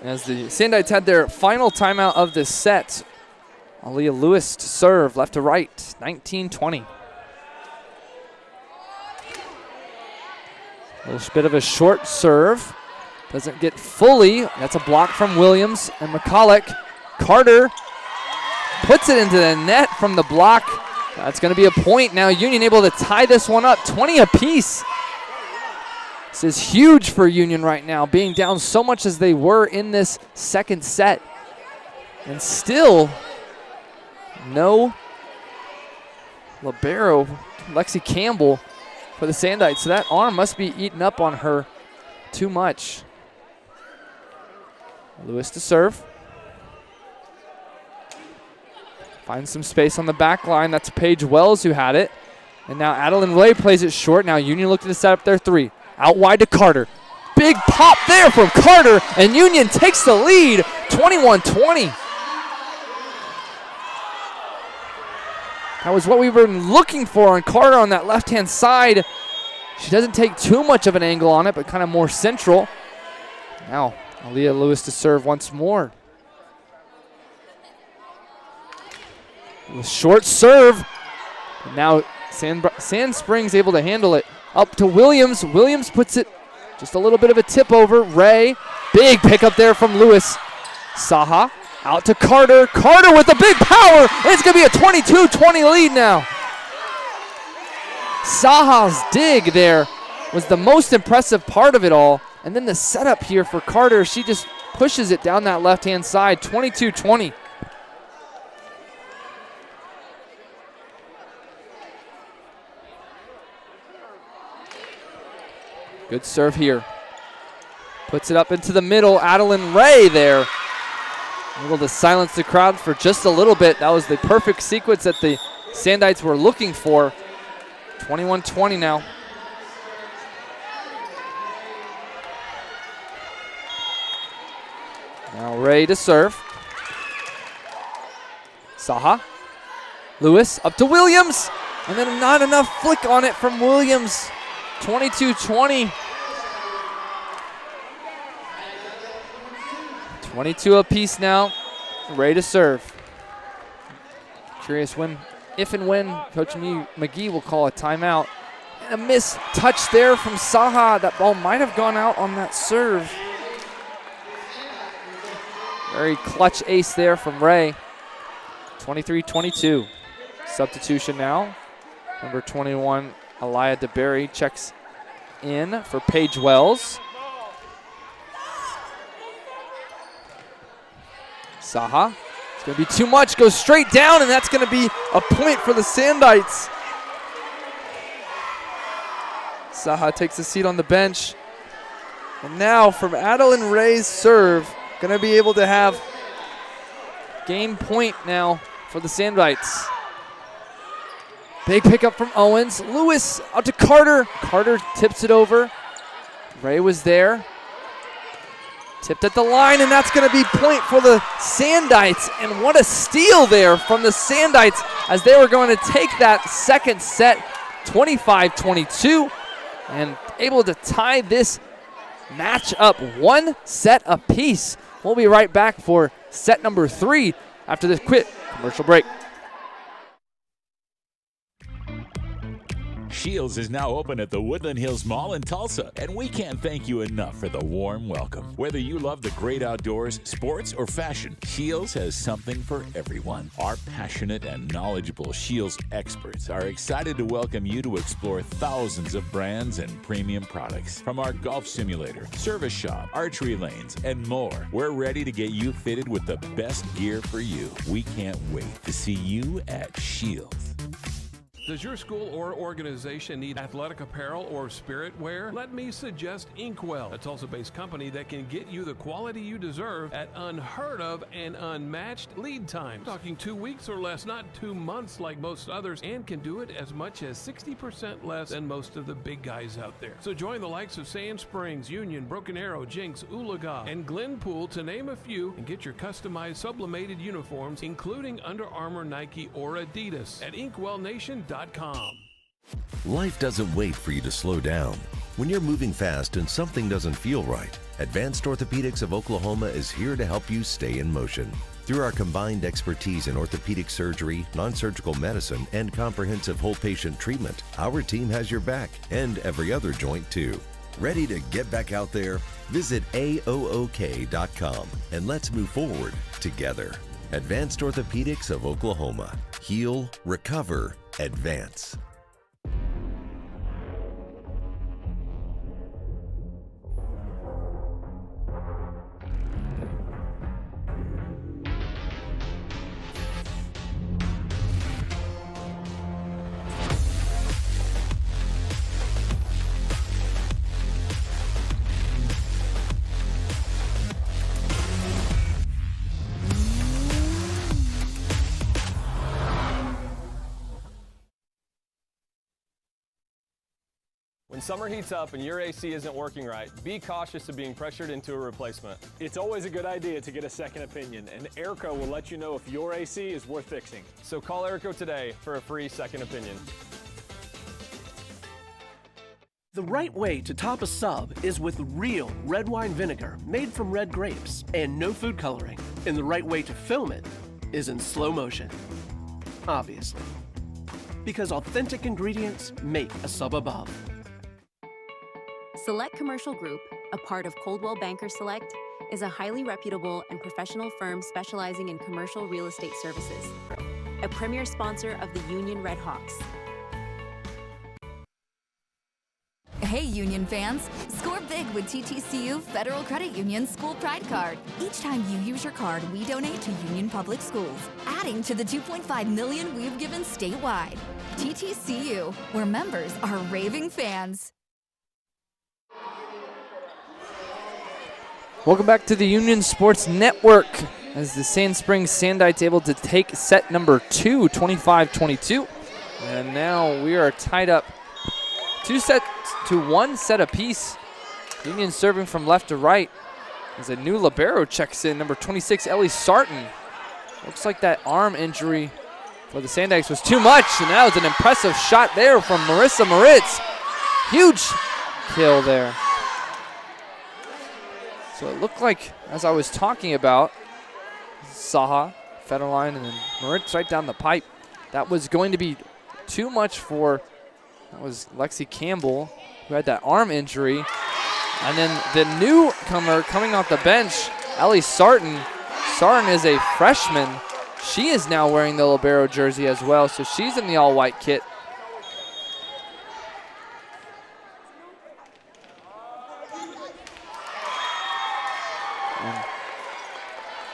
Speaker 3: As the Sandites had their final timeout of the set, Aaliyah Lewis to serve left to right, 19-20. A little bit of a short serve. Doesn't get fully. That's a block from Williams and McCulloch. Carter puts it into the net from the block. That's going to be a point. Now Union able to tie this one up, 20 apiece. This is huge for Union right now, being down so much as they were in this second set. And still, no libero, Lexi Campbell, for the Sandites. So that arm must be eaten up on her too much. Lewis to serve. Finds some space on the back line. That's Paige Wells who had it. And now Adeline Ray plays it short. Now Union looking to set up their three. Out wide to Carter. Big pop there from Carter, and Union takes the lead, 21-20. That was what we were looking for on Carter on that left-hand side. She doesn't take too much of an angle on it, but kind of more central. Now, Aaliyah Lewis to serve once more. With short serve. And now Sand Springs able to handle it. Up to Williams. Williams puts it just a little bit of a tip over. Ray, big pickup there from Lewis. Saha out to Carter. Carter with a big power. And it's going to be a 22-20 lead now. Saha's dig there was the most impressive part of it all. And then the setup here for Carter, she just pushes it down that left-hand side, 22-20. Good serve here. Puts it up into the middle. Adeline Ray there. Able to silence the crowd for just a little bit. That was the perfect sequence that the Sandites were looking for. 21-20 now. Now Ray to serve. Saha. Lewis up to Williams. And then not enough flick on it from Williams. 22-20. 22 apiece now. Ray to serve. Curious if and when Coach McGee will call a timeout. And a missed touch there from Saha. That ball might have gone out on that serve. Very clutch ace there from Ray. 23-22. Substitution now. Number 21, Aliyah DeBerry checks in for Paige Wells. Saha. It's going to be too much. Goes straight down, and that's going to be a point for the Sandites. Saha takes a seat on the bench. And now from Adeline Ray's serve, going to be able to have game point now for the Sandites. Big pickup from Owens. Lewis out to Carter. Carter tips it over. Ray was there. Tipped at the line, and that's going to be point for the Sandites. And what a steal there from the Sandites as they were going to take that second set, 25-22, and able to tie this match up one set apiece. We'll be right back for set number 3 after this quick commercial break.
Speaker 5: Shields is now open at the Woodland Hills Mall in Tulsa, and we can't thank you enough for the warm welcome. Whether you love the great outdoors, sports, or fashion, Shields has something for everyone. Our passionate and knowledgeable Shields experts are excited to welcome you to explore thousands of brands and premium products. From our golf simulator, service shop, archery lanes, and more, we're ready to get you fitted with the best gear for you. We can't wait to see you at Shields.
Speaker 6: Does your school or organization need athletic apparel or spirit wear? Let me suggest Inkwell, a Tulsa-based company that can get you the quality you deserve at unheard of and unmatched lead times. Talking 2 weeks or less, not 2 months like most others, and can do it as much as 60% less than most of the big guys out there. So join the likes of Sand Springs, Union, Broken Arrow, Jinx, Oolaga, and Glenpool, to name a few, and get your customized sublimated uniforms, including Under Armour, Nike, or Adidas at InkwellNation.com.
Speaker 7: Life doesn't wait for you to slow down. When you're moving fast and something doesn't feel right, Advanced Orthopedics of Oklahoma is here to help you stay in motion. Through our combined expertise in orthopedic surgery, non-surgical medicine, and comprehensive whole patient treatment, our team has your back and every other joint too. Ready to get back out there? Visit AOOK.com and let's move forward together. Advanced Orthopedics of Oklahoma. Heal, recover, advance.
Speaker 8: When summer heats up and your AC isn't working right, be cautious of being pressured into a replacement.
Speaker 1: It's always a good idea to get a second opinion, and Airco will let you know if your AC is worth fixing.
Speaker 8: So call Airco today for a free second opinion.
Speaker 9: The right way to top a sub is with real red wine vinegar made from red grapes and no food coloring. And the right way to film it is in slow motion. Obviously. Because authentic ingredients make a sub above.
Speaker 10: Select Commercial Group, a part of Coldwell Banker Select, is a highly reputable and professional firm specializing in commercial real estate services. A premier sponsor of the Union Red Hawks.
Speaker 11: Hey Union fans, score big with TTCU Federal Credit Union School Pride Card. Each time you use your card, we donate to Union Public Schools, adding to the $2.5 million we've given statewide. TTCU, where members are raving fans.
Speaker 3: Welcome back to the Union Sports Network as the Sand Springs Sandites able to take set number 2, 25-22. And now we are tied up 1 set apiece. Union serving from left to right as a new libero checks in, number 26, Ellie Sarton. Looks like that arm injury for the Sandites was too much, and that was an impressive shot there from Marissa Moritz. Huge kill there. So it looked like, as I was talking about, Saha, Federline, and then Moritz right down the pipe. That was going to be too much for, that was Lexi Campbell, who had that arm injury. And then the newcomer coming off the bench, Ellie Sarton. Sarton is a freshman. She is now wearing the libero jersey as well, so she's in the all-white kit. And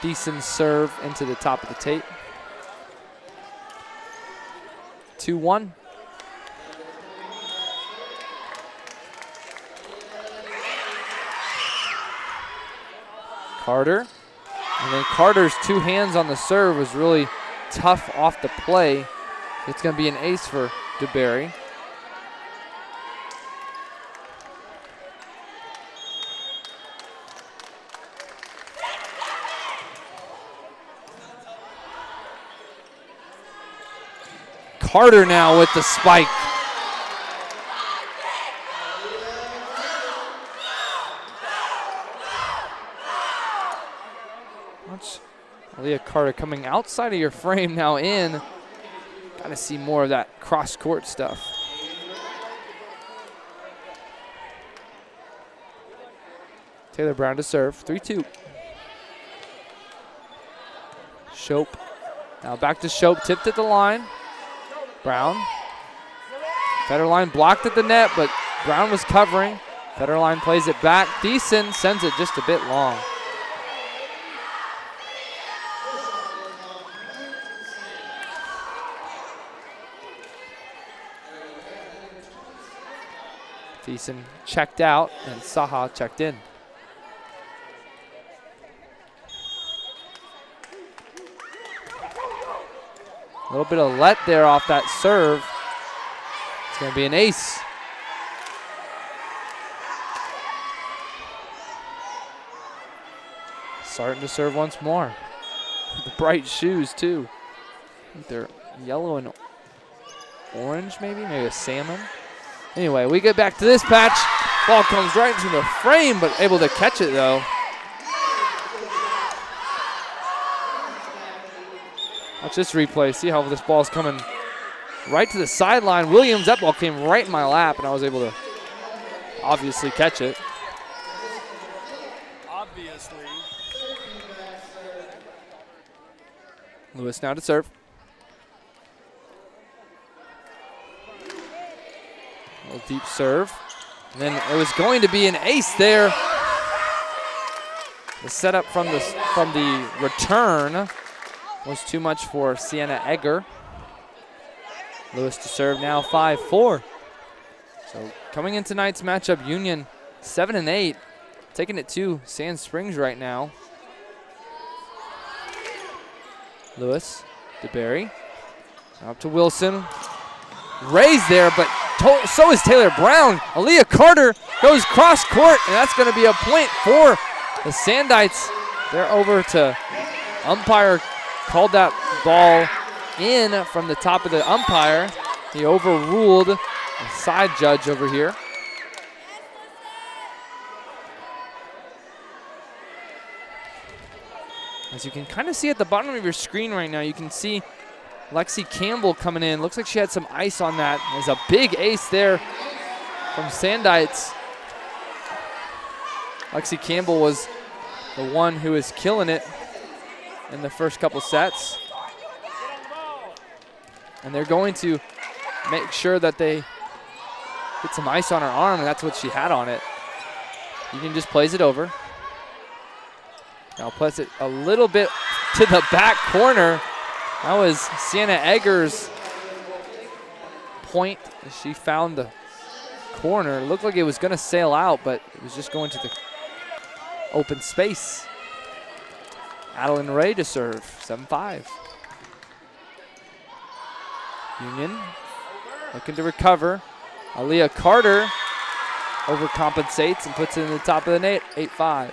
Speaker 3: decent serve into the top of the tape. 2-1. Carter. And then Carter's two hands on the serve was really tough off the play. It's going to be an ace for DeBerry. Carter now with the spike. Leah Carter coming outside of your frame now in. Got to see more of that cross-court stuff. Taylor Brown to serve, 3-2. Shope. Now back to Shope, tipped at the line. Brown. Federline blocked at the net, but Brown was covering. Federline plays it back. Deason sends it just a bit long. Deason checked out and Saha checked in. A little bit of let there off that serve. It's going to be an ace. Starting to serve once more. The bright shoes too. I think they're yellow and orange maybe a salmon. Anyway, we get back to this patch. Ball comes right into the frame, but able to catch it though. Watch this replay. See how this ball's coming right to the sideline. Williams, that ball came right in my lap, and I was able to obviously catch it.
Speaker 1: Obviously.
Speaker 3: Lewis now to serve. A little deep serve. And then it was going to be an ace there. The setup from the return was too much for Sienna Egger. Lewis to serve now, 5-4. So coming in tonight's matchup, Union 7-8, taking it to Sand Springs right now. Lewis, DeBerry, up to Wilson. Ray's there, but so is Taylor Brown. Aaliyah Carter goes cross court, and that's going to be a point for the Sandites. They're over to umpire, called that ball in from the top of the umpire. He overruled a side judge over here. As you can kind of see at the bottom of your screen right now, you can see Lexi Campbell coming in. Looks like she had some ice on that. There's a big ace there from Sandites. Lexi Campbell was the one who was killing it in the first couple sets. And they're going to make sure that they get some ice on her arm, and that's what she had on it. Union just plays it over. Now plays it a little bit to the back corner. That was Sienna Egger's point. She found the corner. It looked like it was going to sail out, but it was just going to the open space. Adeline Ray to serve, 7-5. Union looking to recover. Aaliyah Carter overcompensates and puts it in the top of the net, 8-5.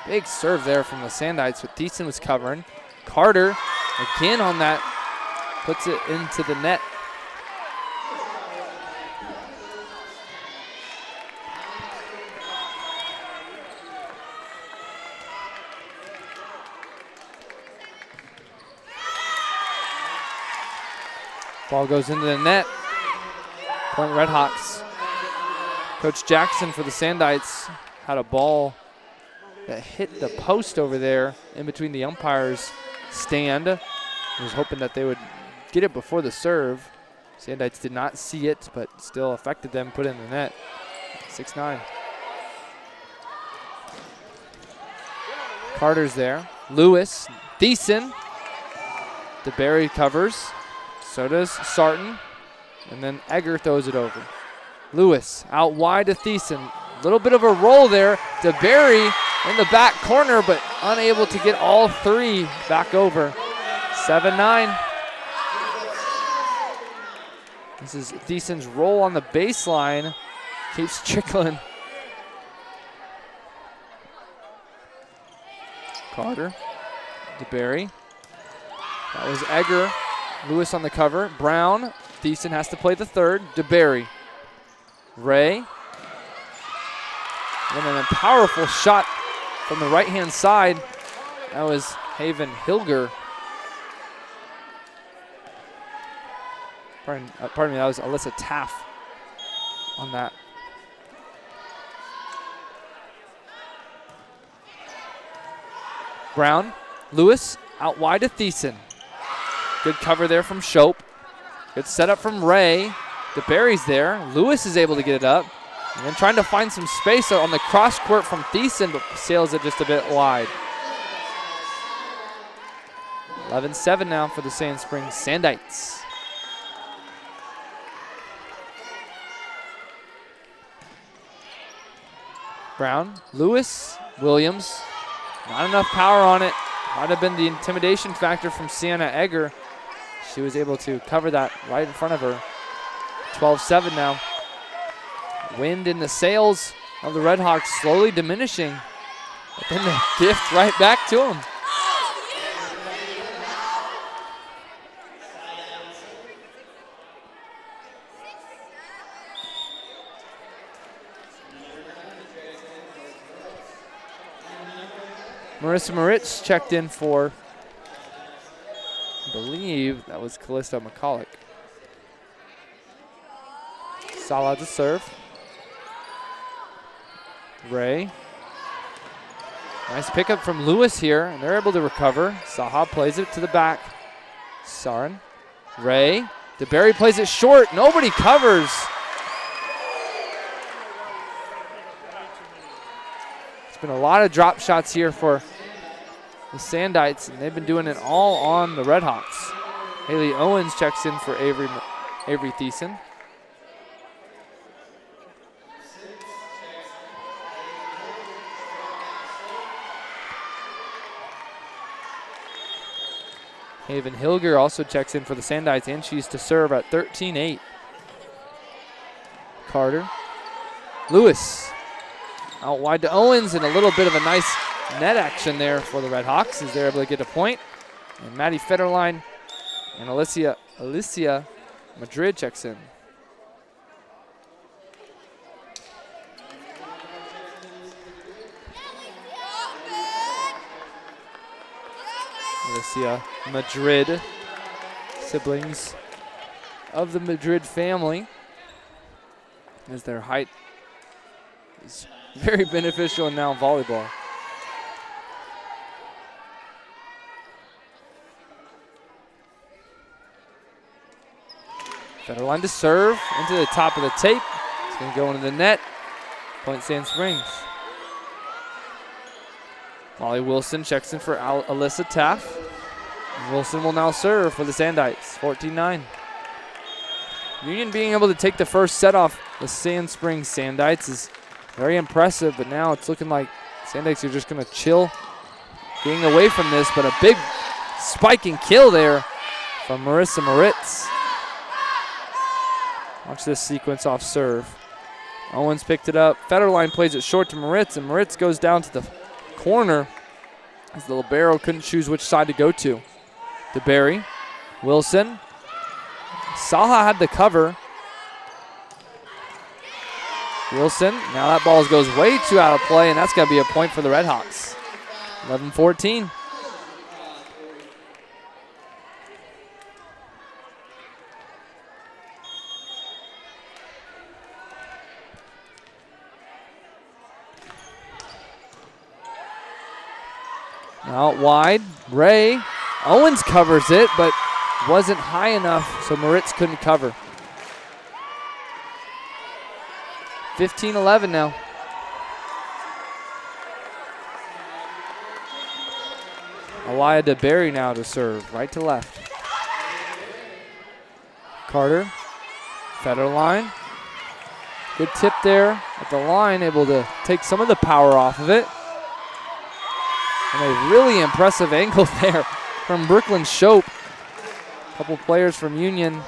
Speaker 3: Big serve there from the Sandites, but Thiessen was covering. Carter again on that, puts it into the net. Ball goes into the net. Point Redhawks. Coach Jackson for the Sandites had a ball that hit the post over there in between the umpire's stand. He was hoping that they would get it before the serve. Sandites did not see it, but still affected them, put it in the net. 6-9. Carter's there. Lewis, Thiessen. DeBerry covers. So does Sarton. And then Egger throws it over. Lewis out wide to Thiessen. Little bit of a roll there. DeBerry in the back corner, but unable to get all three back over. 7-9. This is Thiessen's roll on the baseline. Keeps trickling. Carter, DeBerry. That was Egger. Lewis on the cover. Brown. Thiessen has to play the third. DeBerry. Ray. And then a powerful shot from the right-hand side. That was Haven Hilger. Pardon me, that was Alyssa Taff on that. Brown, Lewis, out wide to Thiessen. Good cover there from Shope. Good setup from Ray. DeBerry's there. Lewis is able to get it up. And then trying to find some space on the cross court from Thiessen, but sails it just a bit wide. 11-7 now for the Sand Springs Sandites. Brown, Lewis, Williams. Not enough power on it. Might have been the intimidation factor from Sienna Egger. She was able to cover that right in front of her. 12-7 now. Wind in the sails of the Redhawks slowly diminishing. But then the gift right back to him. Marissa Moritz checked in for, I believe that was Callisto McCulloch. Salah to serve. Ray. Nice pickup from Lewis here, and they're able to recover. Saha plays it to the back. Sarin. Ray. DeBerry plays it short. Nobody covers. It's been a lot of drop shots here for the Sandites, and they've been doing it all on the Redhawks. Haley Owens checks in for Avery Thiessen. Haven Hilger also checks in for the Sandites, and she's to serve at 13-8. Carter. Lewis. Out wide to Owens, and a little bit of a nice net action there for the Redhawks as they're able to get a point. And Maddie Federline and Alicia Madrid checks in. Alicia Madrid, siblings of the Madrid family, as their height is very beneficial in now volleyball. Federline to serve into the top of the tape. It's going to go into the net. Point Sand Springs. Molly Wilson checks in for Alyssa Taff. And Wilson will now serve for the Sandites, 14-9. Union being able to take the first set off the Sand Springs Sandites is very impressive, but now it's looking like Sandites are just going to chill getting away from this, but a big spiking kill there from Marissa Moritz. Watch this sequence off serve. Owens picked it up. Federline plays it short to Moritz, and Moritz goes down to the corner as the libero couldn't choose which side to go to. DeBerry, Wilson. Saha had the cover. Wilson, now that ball goes way too out of play, and that's going to be a point for the Redhawks. 11-14. Out wide, Ray. Owens covers it, but wasn't high enough, so Moritz couldn't cover. 15-11 now. Aliyah DeBerry now to serve, right to left. Carter, Federline. Good tip there at the line, able to take some of the power off of it. And a really impressive angle there from Brooklyn Shope. A couple players from Union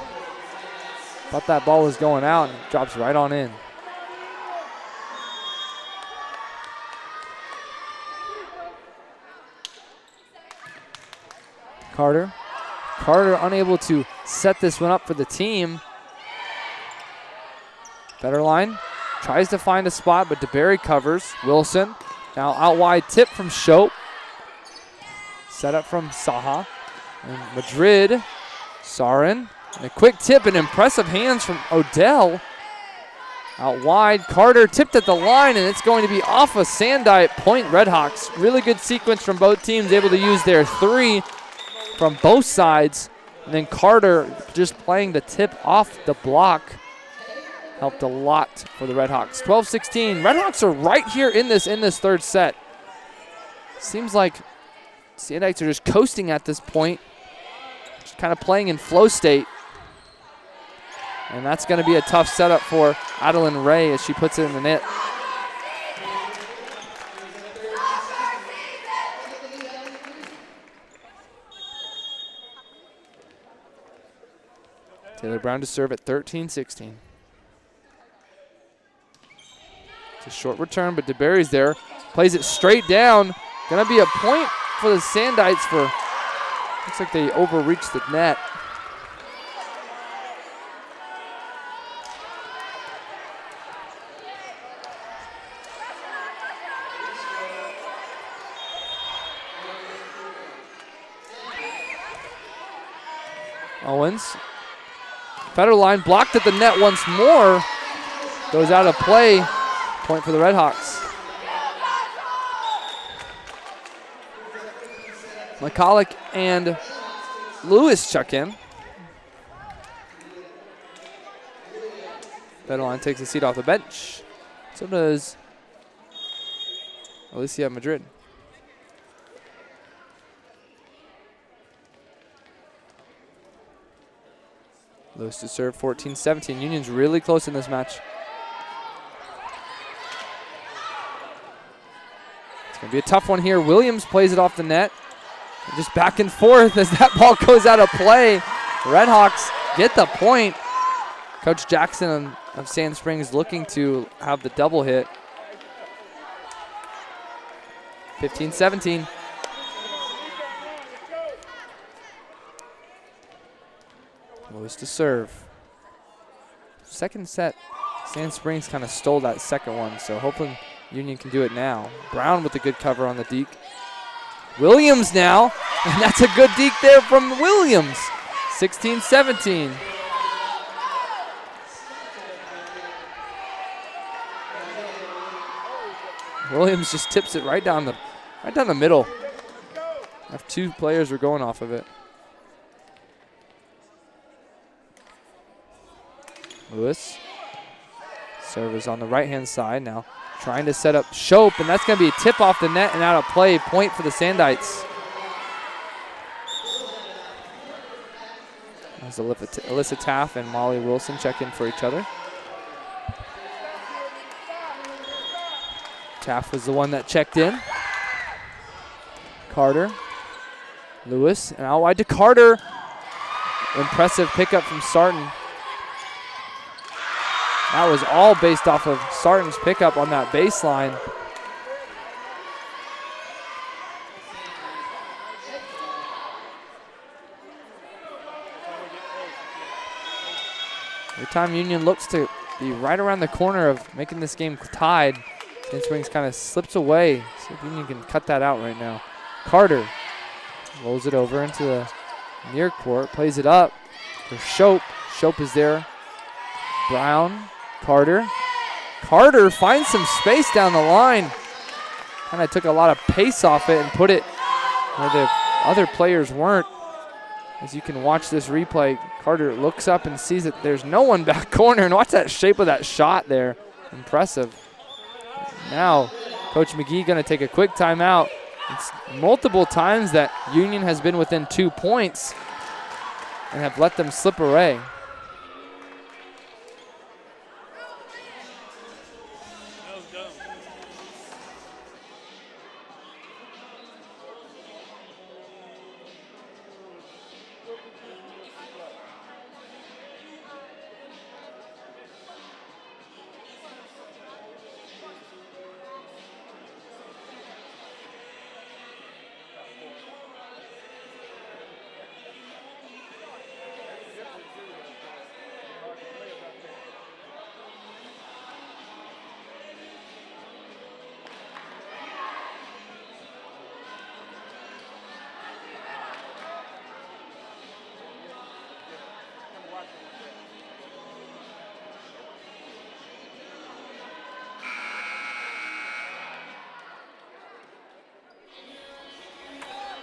Speaker 3: thought that ball was going out, and it drops right on in. Carter unable to set this one up for the team. Federline tries to find a spot, but DeBerry covers. Wilson now out wide, tip from Shope. Set up from Saha. And Madrid, Sarin. And a quick tip and impressive hands from Odell. Out wide, Carter tipped at the line, and it's going to be off a Sandite point Redhawks. Really good sequence from both teams, able to use their three from both sides. And then Carter just playing the tip off the block. Helped a lot for the Redhawks. 12-16. Redhawks are right here in this third set. Seems like Sandites are just coasting at this point. Just kind of playing in flow state. And that's going to be a tough setup for Adeline Ray as she puts it in the net. Taylor Brown to serve at 13-16. It's a short return, but DeBerry's there. plays it straight down. Gonna be a point for the Sandites for, looks like they overreached the net. Owens, Federal line blocked at the net once more. Goes out of play. Point for the Redhawks. McCulloch and Lewis check in. Federal line takes a seat off the bench. So does Alicia Madrid. Lewis to serve, 14-17. Union's really close in this match. It's going to be a tough one here. Williams plays it off the net. And just back and forth as that ball goes out of play. Redhawks get the point. Coach Jackson of Sand Springs looking to have the double hit. 15-17. Lewis to serve. Second set, Sand Springs kind of stole that second one, so hopefully Union can do it now. Brown with a good cover on the deke. Williams now, and that's a good deke there from Williams. 16-17. Williams just tips it right down the middle. If two players were going off of it. Lewis. Serve is on the right-hand side now. Trying to set up Shope, and that's going to be a tip off the net and out of play. Point for the Sandites. As Alyssa Taff and Molly Wilson check in for each other. Taff was the one that checked in. Carter. Lewis, and out wide to Carter. Impressive pickup from Sarton. That was all based off of Sarton's pickup on that baseline. Every time Union looks to be right around the corner of making this game tied, Sand Springs kind of slips away. See if Union can cut that out right now. Carter rolls it over into the near court, plays it up for Shope. Shope is there. Brown. Carter. Carter finds some space down the line. Kind of took a lot of pace off it and put it where the other players weren't. As you can watch this replay, Carter looks up and sees that there's no one back corner. And watch that shape of that shot there. Impressive. Now, Coach McGee going to take a quick timeout. It's multiple times that Union has been within 2 points and have let them slip away.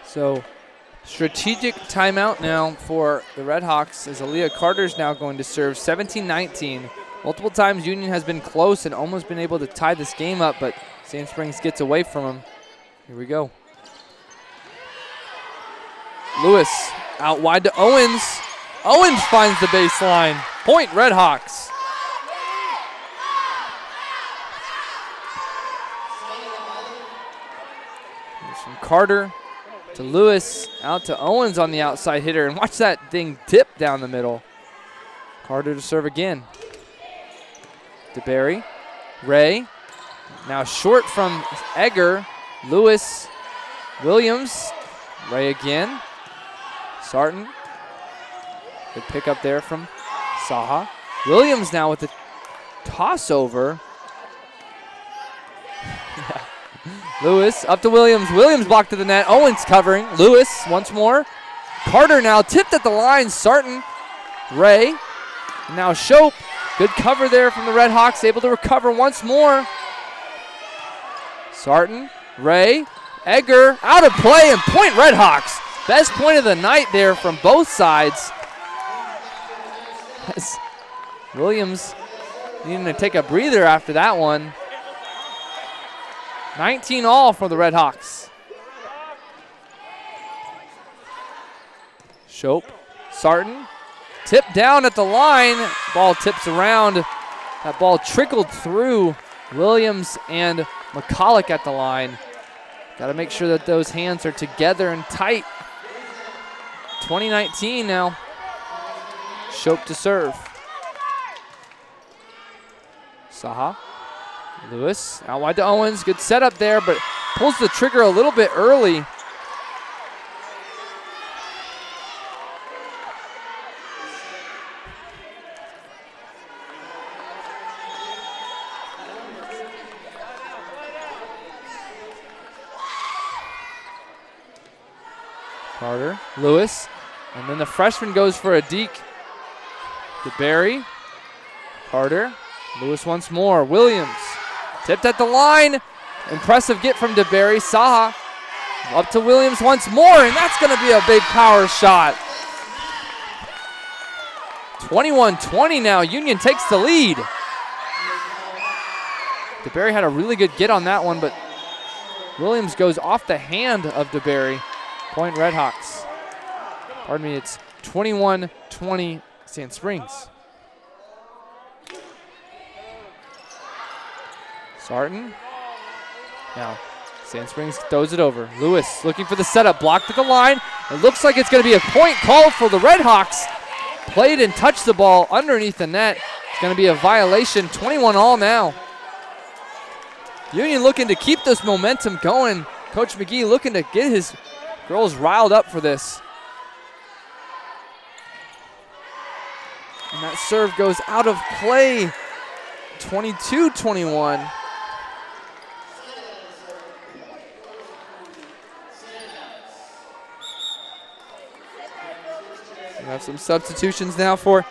Speaker 3: So, strategic timeout now for the Redhawks as Aaliyah Carter's now going to serve. 17-19. Multiple times Union has been close and almost been able to tie this game up, but Sand Springs gets away from them. Here we go. Lewis out wide to Owens. Owens finds the baseline. Point Redhawks. Here's from Carter to Lewis, out to Owens on the outside hitter, and watch that thing tip down the middle. Carter to serve again. DeBerry, Ray, Now short from Egger. Lewis, Williams, Ray again. Sarton. Good pick up there from Saha. Williams now with the toss over. Lewis up to Williams. Williams blocked to the net. Owens covering. Lewis once more. Carter now tipped at the line. Sarton, Ray. And now Shope. Good cover there from the Red Hawks. Able to recover once more. Sarton, Ray, Egger out of play and point Red Hawks. Best point of the night there from both sides. As Williams needing to take a breather after that one. 19 all for the Red Hawks. Shope, Sarton, tipped down at the line. Ball tips around. That ball trickled through Williams and McCulloch at the line. Got to make sure that those hands are together and tight. 2019 now. Shope to serve. Saha. Lewis out wide to Owens. Good setup there, but pulls the trigger a little bit early. Carter, Lewis, and then the freshman goes for a deke. DeBerry, Carter, Lewis once more. Williams, tipped at the line. Impressive get from DeBerry. Saha, up to Williams once more, and that's going to be a big power shot. 21-20 now. Union takes the lead. DeBerry had a really good get on that one, but Williams goes off the hand of DeBerry. Point Red Hawks. Pardon me, it's 21-20 Sand Springs. Sarton. Now, Sand Springs throws it over. Lewis looking for the setup, blocked at the line. It looks like it's going to be a point called for the Red Hawks. Played and touched the ball underneath the net. It's going to be a violation. 21 all now. Union looking to keep this momentum going. Coach McGee looking to get his girls riled up for this. And that serve goes out of play. 22-21. We have some substitutions now for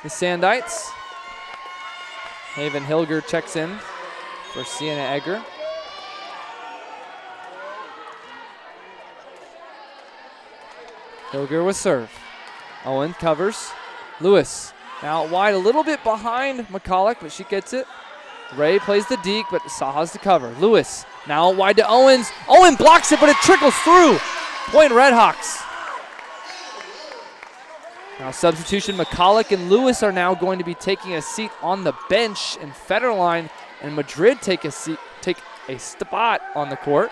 Speaker 3: the Sandites. Haven Hilger checks in for Sienna Egger. Hilger with serve. Owen covers. Lewis now wide, a little bit behind McCulloch, but she gets it. Ray plays the deke, but Saha's the cover. Lewis now wide to Owens. Owen blocks it, but it trickles through. Point Red Hawks. Now substitution, McCulloch and Lewis are now going to be taking a seat on the bench, and Federline and Madrid take a spot on the court.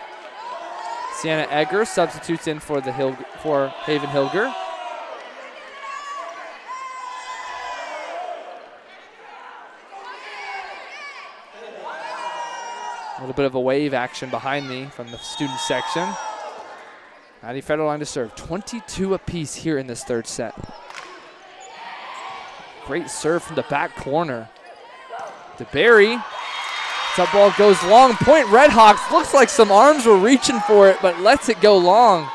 Speaker 3: Sienna Egger substitutes in for Haven Hilger. A little bit of a wave action behind me from the student section. Maddie Federline to serve. 22 apiece here in this third set. Great serve from the back corner. DeBerry. That ball goes long. Point Red Hawks. Looks like some arms were reaching for it, but lets it go long.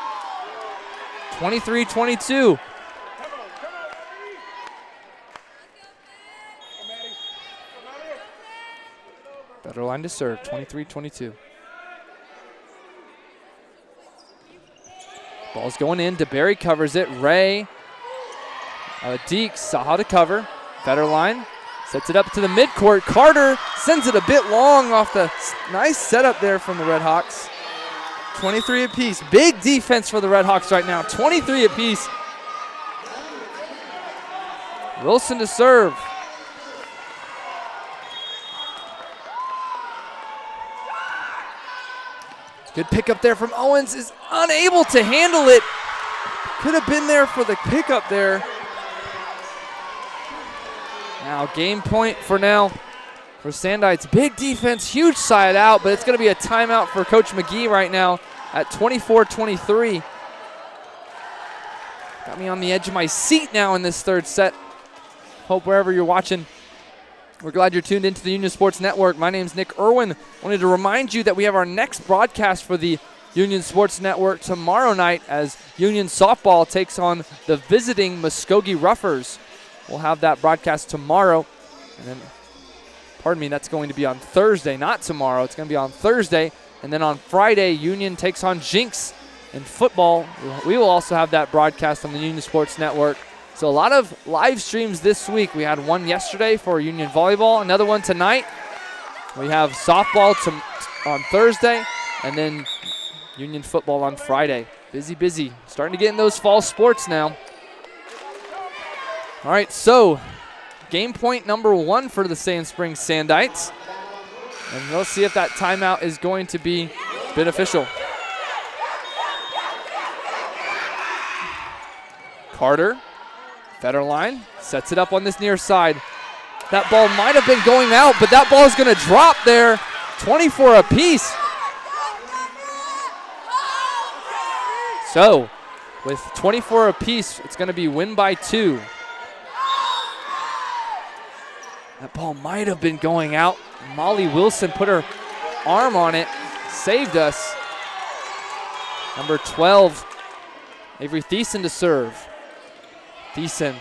Speaker 3: 23-22. Federline to serve. 23-22. Ball's going in. DeBerry covers it. Ray. Deke Saha to cover. Federline sets it up to the midcourt. Carter sends it a bit long off the nice setup there from the Red Hawks. 23 apiece. Big defense for the Red Hawks right now. 23 apiece. Wilson to serve. Good pickup there from Owens. Is unable to handle it. Could have been there for the pickup there. Now game point for for Sandites. Big defense, huge side out, but it's going to be a timeout for Coach McGee right now at 24-23. Got me on the edge of my seat now in this third set. Hope wherever you're watching, we're glad you're tuned into the Union Sports Network. My name's Nick Irwin. Wanted to remind you that we have our next broadcast for the Union Sports Network tomorrow night as Union Softball takes on the visiting Muskogee Ruffers. We'll have that broadcast tomorrow. And then, pardon me, that's going to be on Thursday, not tomorrow. It's going to be on Thursday. And then on Friday, Union takes on Jinx in football. We will also have that broadcast on the Union Sports Network. So a lot of live streams this week. We had one yesterday for Union Volleyball, another one tonight. We have softball on Thursday, and then Union football on Friday. Busy, busy. Starting to get in those fall sports now. All right, so game point number 1 for the Sand Springs Sandites. And we'll see if that timeout is going to be beneficial. Carter, Federline, sets it up on this near side. That ball might have been going out, but that ball is going to drop there. 24 apiece. So, with 24 apiece, it's going to be win by 2. That ball might have been going out. Molly Wilson put her arm on it, saved us. Number 12, Avery Thiessen to serve. Thiessen,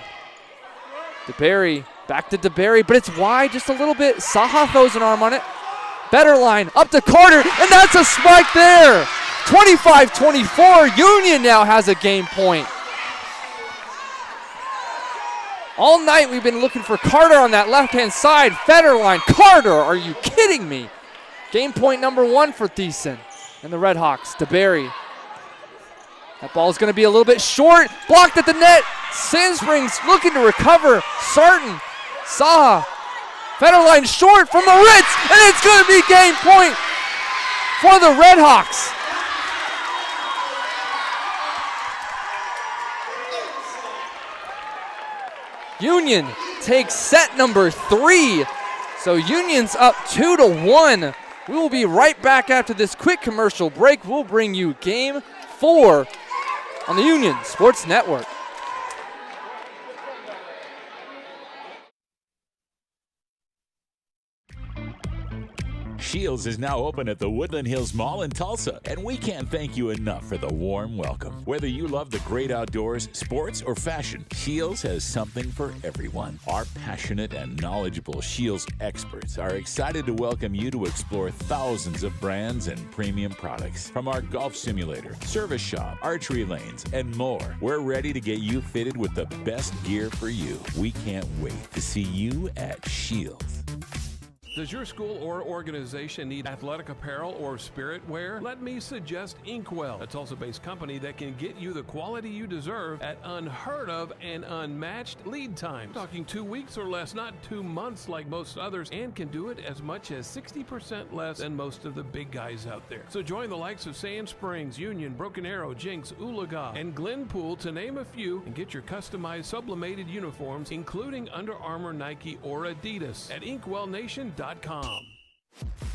Speaker 3: DeBerry, back to DeBerry, but it's wide just a little bit. Saha throws an arm on it. Better line, up to Carter, and that's a spike there. 25-24, Union now has a game point. All night we've been looking for Carter on that left-hand side. Federline, Carter, are you kidding me? Game point number 1 for Thiessen and the Red Hawks. DeBerry. That ball's going to be a little bit short. Blocked at the net. Sand Springs looking to recover. Sarton, Saha. Federline short from the Ritz, and it's going to be game point for the Red Hawks. Union takes set number 3. So Union's up 2-1. We will be right back after this quick commercial break. We'll bring you game 4 on the Union Sports Network.
Speaker 5: Shields is now open at the Woodland Hills Mall in Tulsa, and we can't thank you enough for the warm welcome. Whether you love the great outdoors, sports, or fashion, Shields has something for everyone. Our passionate and knowledgeable Shields experts are excited to welcome you to explore thousands of brands and premium products. From our golf simulator, service shop, archery lanes, and more, we're ready to get you fitted with the best gear for you. We can't wait to see you at Shields.
Speaker 6: Does your school or organization need athletic apparel or spirit wear? Let me suggest Inkwell, a Tulsa-based company that can get you the quality you deserve at unheard of and unmatched lead times. Talking 2 weeks or less, not 2 months like most others, and can do it as much as 60% less than most of the big guys out there. So join the likes of Sand Springs, Union, Broken Arrow, Jinx, Oologah, and Glenpool to name a few, and get your customized sublimated uniforms, including Under Armour, Nike, or Adidas at InkwellNation.com.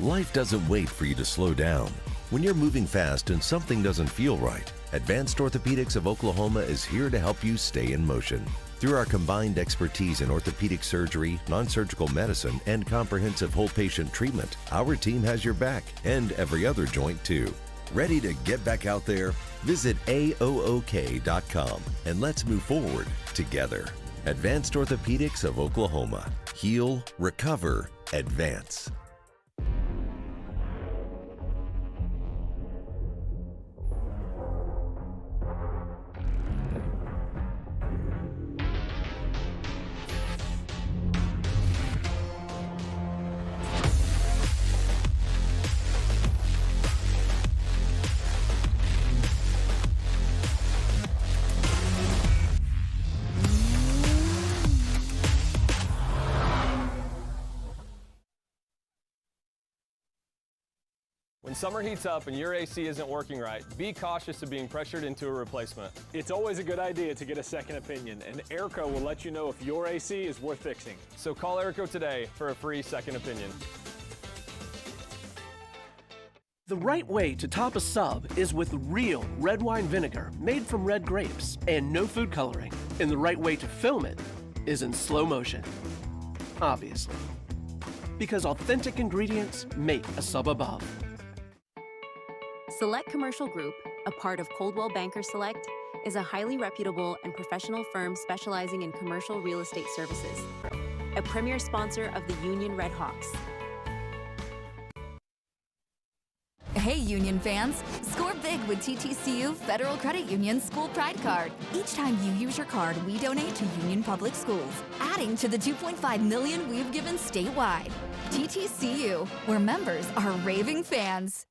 Speaker 7: Life doesn't wait for you to slow down. When you're moving fast and something doesn't feel right, Advanced Orthopedics of Oklahoma is here to help you stay in motion. Through our combined expertise in orthopedic surgery, non-surgical medicine, and comprehensive whole patient treatment, our team has your back and every other joint too. Ready to get back out there? Visit AOOK.com and let's move forward together. Advanced Orthopedics of Oklahoma. Heal, recover, advance.
Speaker 8: summer heats up and your AC isn't working right, be cautious of being pressured into a replacement.
Speaker 1: It's always a good idea to get a second opinion, and Airco will let you know if your AC is worth fixing.
Speaker 8: So call Airco today for a free second opinion.
Speaker 9: The right way to top a sub is with real red wine vinegar made from red grapes and no food coloring. And the right way to film it is in slow motion. Obviously. Because authentic ingredients make a sub above.
Speaker 10: Select Commercial Group, a part of Coldwell Banker Select, is a highly reputable and professional firm specializing in commercial real estate services. A premier sponsor of the Union Red Hawks.
Speaker 11: Hey Union fans, score big with TTCU Federal Credit Union School Pride Card. Each time you use your card, we donate to Union Public Schools, adding to the $2.5 million we've given statewide. TTCU, where members are raving fans.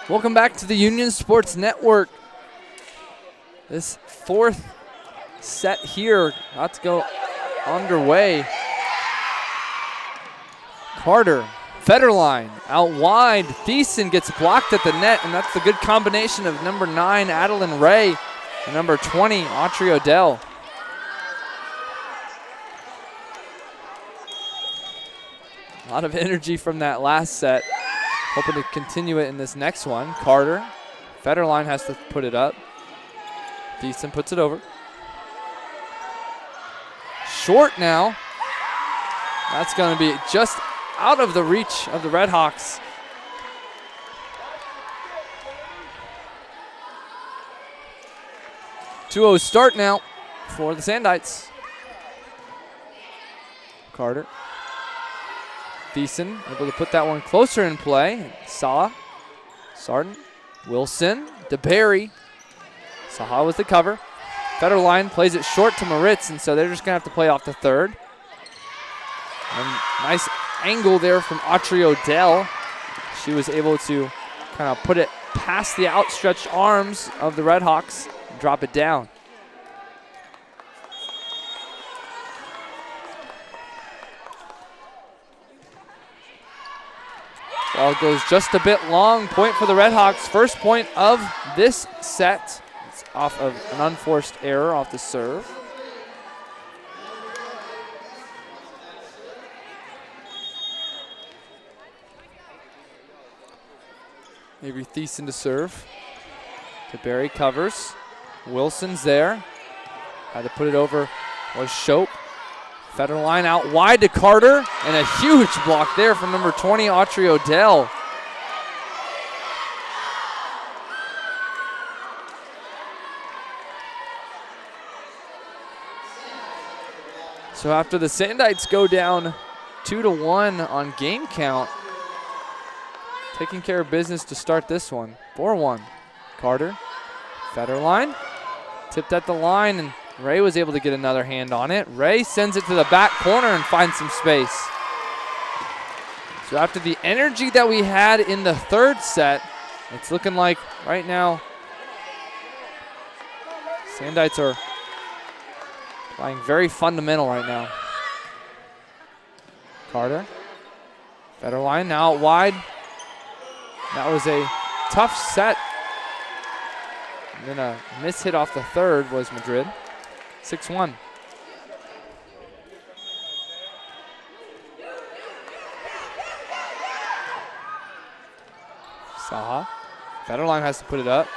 Speaker 3: Welcome back to the Union Sports Network. This fourth set here about to go underway. Carter, Federline, out wide. Thiessen gets blocked at the net, and that's the good combination of number 9, Adeline Ray, and number 20, Autrey Odell. A lot of energy from that last set. Hoping to continue it in this next one. Carter, Federline has to put it up. Thiessen puts it over. Short now. That's going to be just out of the reach of the Redhawks. (2-0) start now for the Sandites. Carter. Thiessen able to put that one closer in play. Saw, Sarton, Wilson, DeBerry. Saha was the cover. Federline plays it short to Moritz, and so they're just going to have to play off the third. And nice angle there from Autrey Odell. She was able to kind of put it past the outstretched arms of the Redhawks and drop it down. Ball goes just a bit long. Point for the Redhawks. First point of this set. It's off of an unforced error off the serve. Maybe Thiessen to serve. DeBerry covers. Wilson's there. Had to put it over was Shope. Federline out wide to Carter, and a huge block there from number 20, Autrey Odell. So after the Sandites go down 2-1 on game count, taking care of business to start this one. 4-1. Carter, Federline, tipped at the line, and Ray was able to get another hand on it. Ray sends it to the back corner and finds some space. So after the energy that we had in the third set, it's looking like right now Sandites are playing very fundamental right now. Carter, Federline now out wide. That was a tough set. And then a miss hit off the third was Madrid. 6-1. Saha. Federline has to put it up.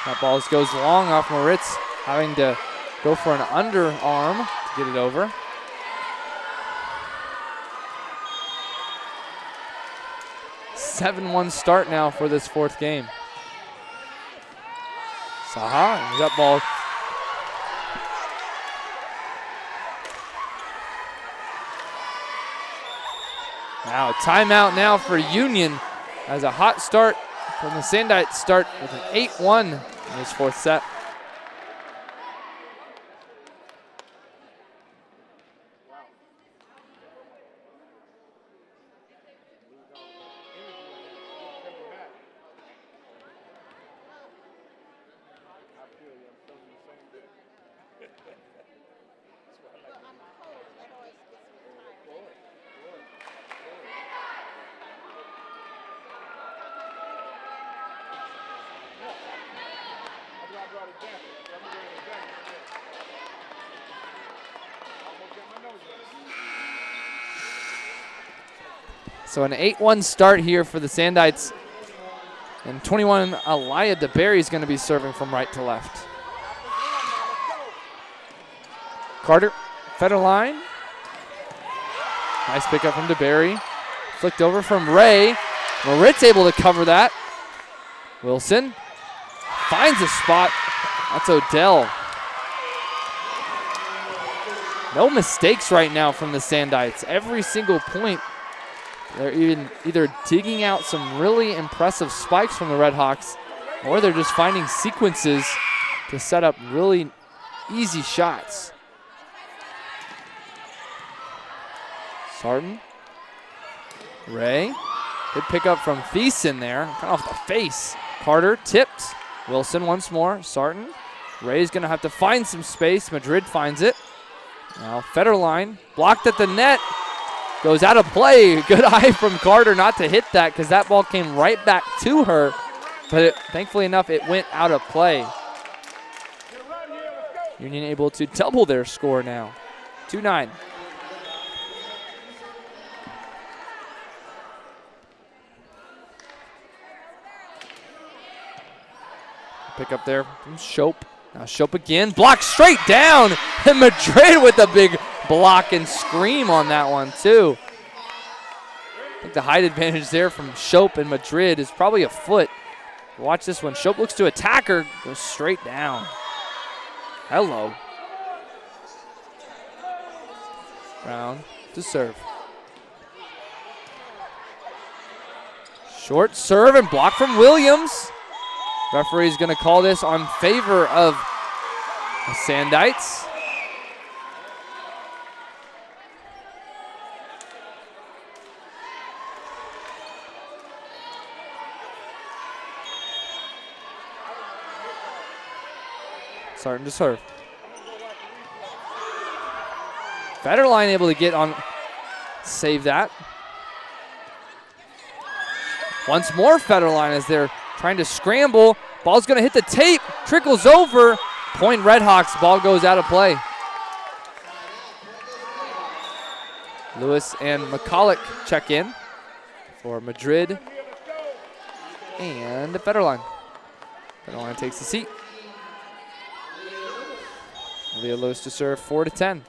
Speaker 3: That ball goes long off Moritz, having to go for an underarm to get it over. (7-1) start now for this fourth game. Saha, and that ball. Now a timeout now for Union as a hot start from the Sandites start with an 8-1 in this fourth set. So an 8-1 start here for the Sandites. And 21, Aliyah DeBerry is going to be serving from right to left. Carter, Federline. Nice pickup from DeBerry. Flicked over from Ray. Moritz able to cover that. Wilson finds a spot. That's Odell. No mistakes right now from the Sandites. Every single point, they're either digging out some really impressive spikes from the Redhawks, or they're just finding sequences to set up really easy shots. Sarton. Ray. Good pickup from Thiessen there. Kind of off the face. Carter tipped. Wilson once more. Sarton. Ray's going to have to find some space. Madrid finds it. Now Federline blocked at the net. Goes out of play. Good eye from Carter not to hit that because that ball came right back to her. But thankfully enough, it went out of play. Union able to double their score now. 2-9. Pick up there from Shope. Now Shope again. Blocked straight down. And Madrid with a big block and scream on that one too. I think the height advantage there from Shope and Madrid is probably a foot. Watch this one. Shope looks to attack her. Goes straight down. Hello. Brown to serve. Short serve and block from Williams. Referee's going to call this on favor of the Sandites. Starting to serve. Federline able to get on, save that. Once more Federline as they're trying to scramble. Ball's going to hit the tape. Trickles over. Point Redhawks. Ball goes out of play. Lewis and McCulloch check in for Madrid and Federline. Federline takes the seat. Leah Lewis to serve 4-10.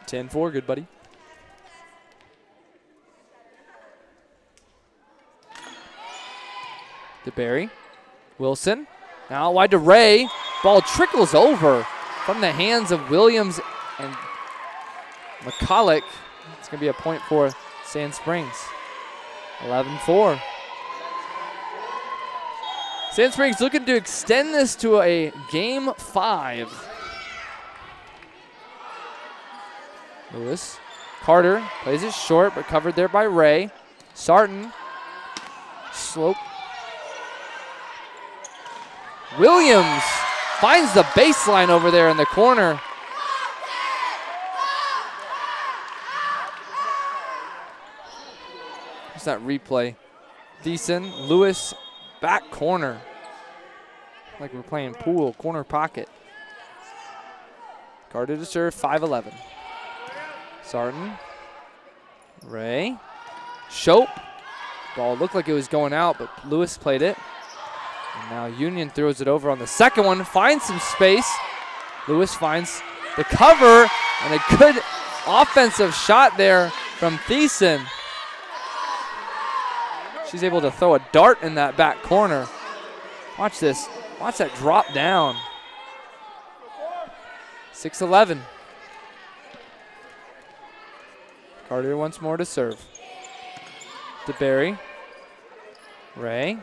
Speaker 3: 10-4, good buddy. DeBerry. Wilson. Now wide to Ray. Ball trickles over from the hands of Williams and McCulloch. It's going to be a point for Sand Springs. 11-4. Sand Springs looking to extend this to a game 5. Lewis. Carter plays it short, but covered there by Ray. Sarton. Slope. Williams finds the baseline over there in the corner. There's that replay. Thiessen, Lewis, back corner. Like we're playing pool, corner pocket. Carter to serve, 5-11. Sarton. Ray. Shope. Ball looked like it was going out, but Lewis played it. And now Union throws it over on the second one, finds some space. Lewis finds the cover, and a good offensive shot there from Thiessen. She's able to throw a dart in that back corner. Watch this. Watch that drop down. 6-11. Carter once more to serve. DeBerry. Ray.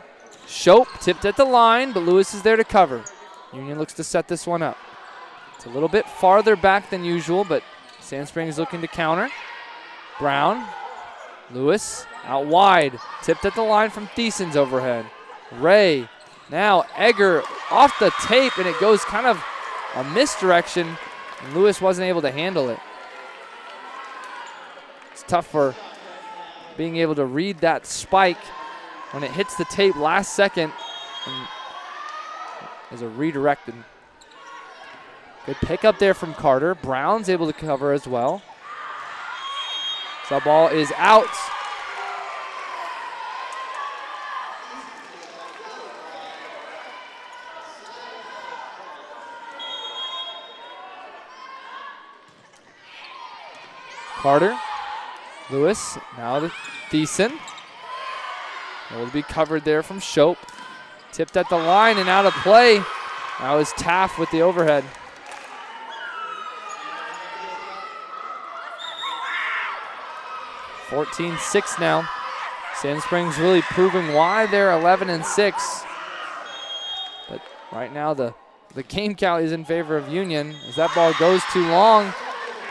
Speaker 3: Shope tipped at the line, but Lewis is there to cover. Union looks to set this one up. It's a little bit farther back than usual, but Sand Springs looking to counter. Brown. Lewis out wide. Tipped at the line from Thiessen's overhead. Ray. Now Egger off the tape, and it goes kind of a misdirection, and Lewis wasn't able to handle it. It's tough for being able to read that spike when it hits the tape last second and is a redirected. Good pick up there from Carter. Brown's able to cover as well. So ball is out. Carter, Lewis, now to Thiessen. Will be covered there from Shope. Tipped at the line and out of play. That was Taft with the overhead. (14-6) now. Sand Springs really proving why they're 11-6. But right now the game count is in favor of Union. As that ball goes too long,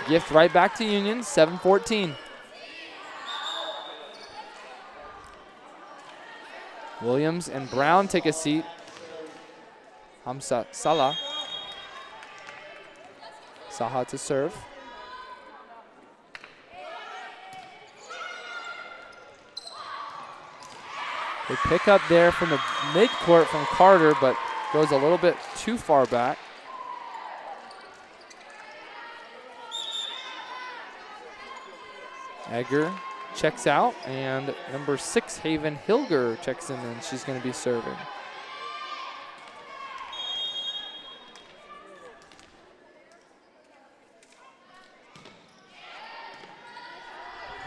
Speaker 3: gift right back to Union, 7-14. Williams and Brown take a seat. Hamza Salah. Saha to serve. They pick up there from the midcourt from Carter, but goes a little bit too far back. Egger checks out, and number 6, Haven Hilger, checks in, and she's going to be serving.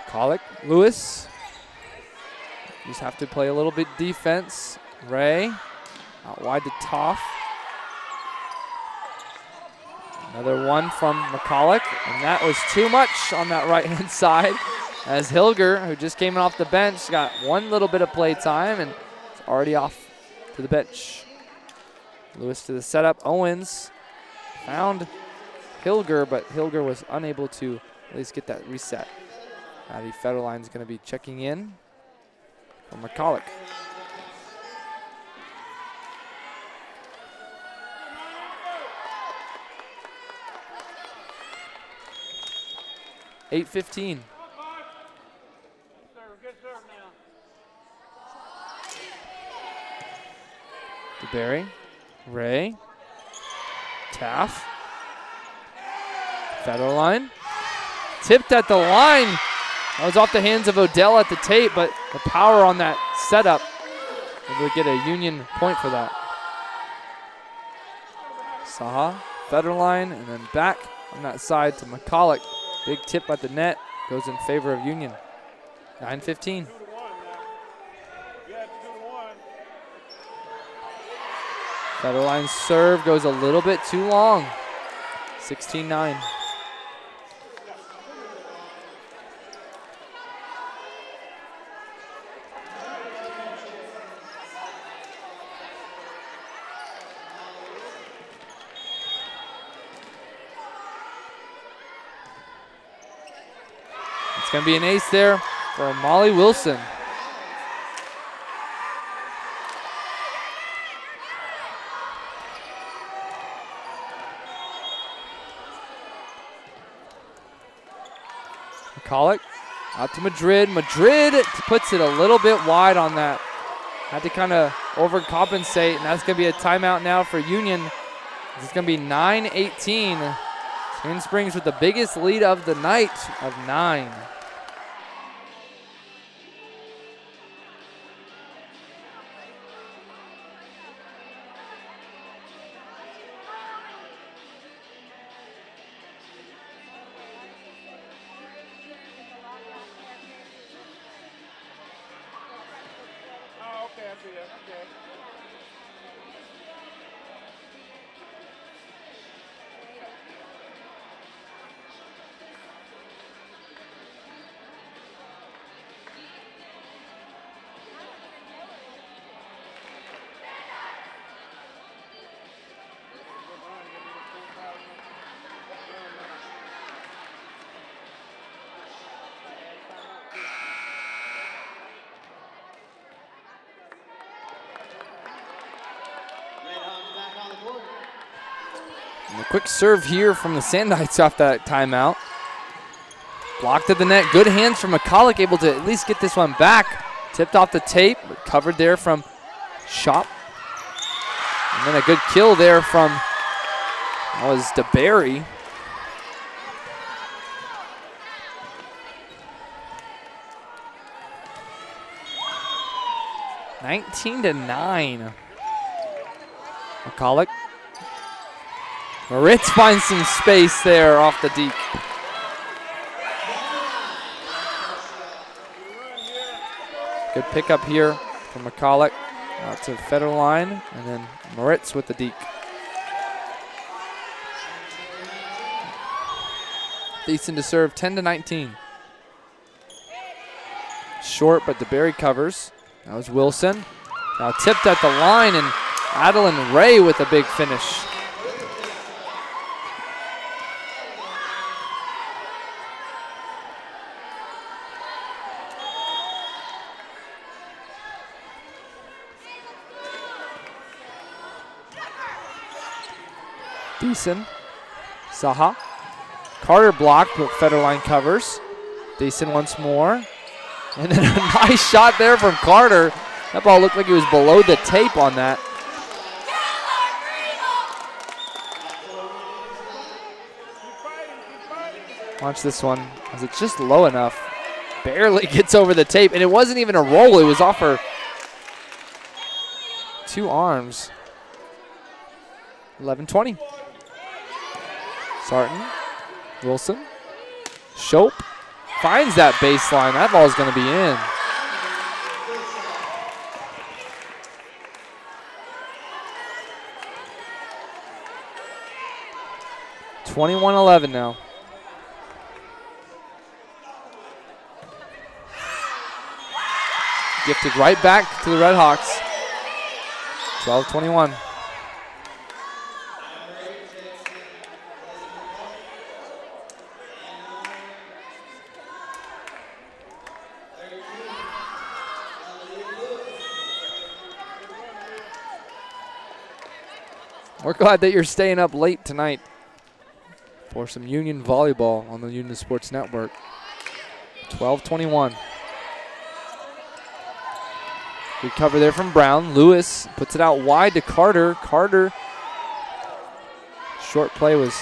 Speaker 3: Colick, Lewis. Just have to play a little bit defense. Ray, out wide to Toff. Another one from McCulloch, and that was too much on that right-hand side. As Hilger, who just came off the bench, got one little bit of play time and is already off to the bench. Lewis to the setup. Owens found Hilger, but Hilger was unable to at least get that reset. Maddie Federline's going to be checking in for McCulloch. (8:15). DeBerry, Ray, Taff, Federline, tipped at the line. That was off the hands of Odell at the tape, but the power on that setup, able to get a Union point for that. Saha, Federline, and then back on that side to McCulloch. Big tip at the net, goes in favor of Union. 9:15. Federline's serve goes a little bit too long. 16-9. It's going to be an ace there for Molly Wilson. McCulloch out to Madrid. Madrid puts it a little bit wide on that. Had to kind of overcompensate, and that's going to be a timeout now for Union. It's going to be 9-18. Sand Springs with the biggest lead of the night of 9. And a quick serve here from the Sand Knights off that timeout. Blocked at the net. Good hands from McCulloch, able to at least get this one back. Tipped off the tape, but covered there from Shop. And then a good kill there from, that was DeBerry. 19-9. McCulloch. Moritz finds some space there off the deke. Good pickup here from McCulloch out to Federline, and then Moritz with the deke. Thiessen to serve, 10-19. Short, but DeBerry covers. That was Wilson. Now tipped at the line, and Adeline Ray with a big finish. Thiessen, Saha. Carter blocked, but Federline covers. Thiessen once more. And then a nice shot there from Carter. That ball looked like it was below the tape on that. Watch this one. Is it just low enough? Barely gets over the tape, and it wasn't even a roll. It was off her 2 arms. 11-20. Sarton, Wilson, Shope finds that baseline. That ball is going to be in. (21-11) now. Gifted right back to the Red Hawks. 12-21. We're glad that you're staying up late tonight for some Union volleyball on the Union Sports Network. 12-21. Good cover there from Brown. Lewis puts it out wide to Carter. Carter, short play was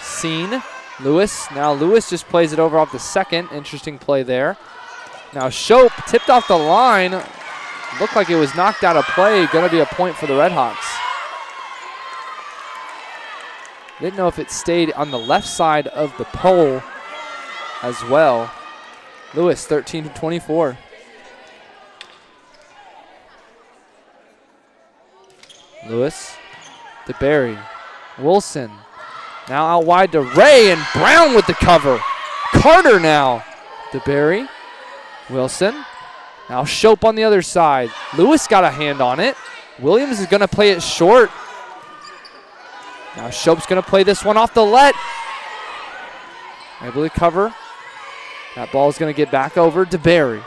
Speaker 3: seen. Lewis, now Lewis just plays it over off the second. Interesting play there. Now Shope tipped off the line. Looked like it was knocked out of play. Going to be a point for the Red Hawks. Didn't know if it stayed on the left side of the pole as well. Lewis, 13-24. Lewis to Barry. Wilson. Now out wide to Ray, and Brown with the cover. Carter now to Barry. Wilson. Now Shope on the other side. Lewis got a hand on it. Williams is going to play it short. Now Shope's going to play this one off the let. Able to cover. That ball is going to get back over to Barry.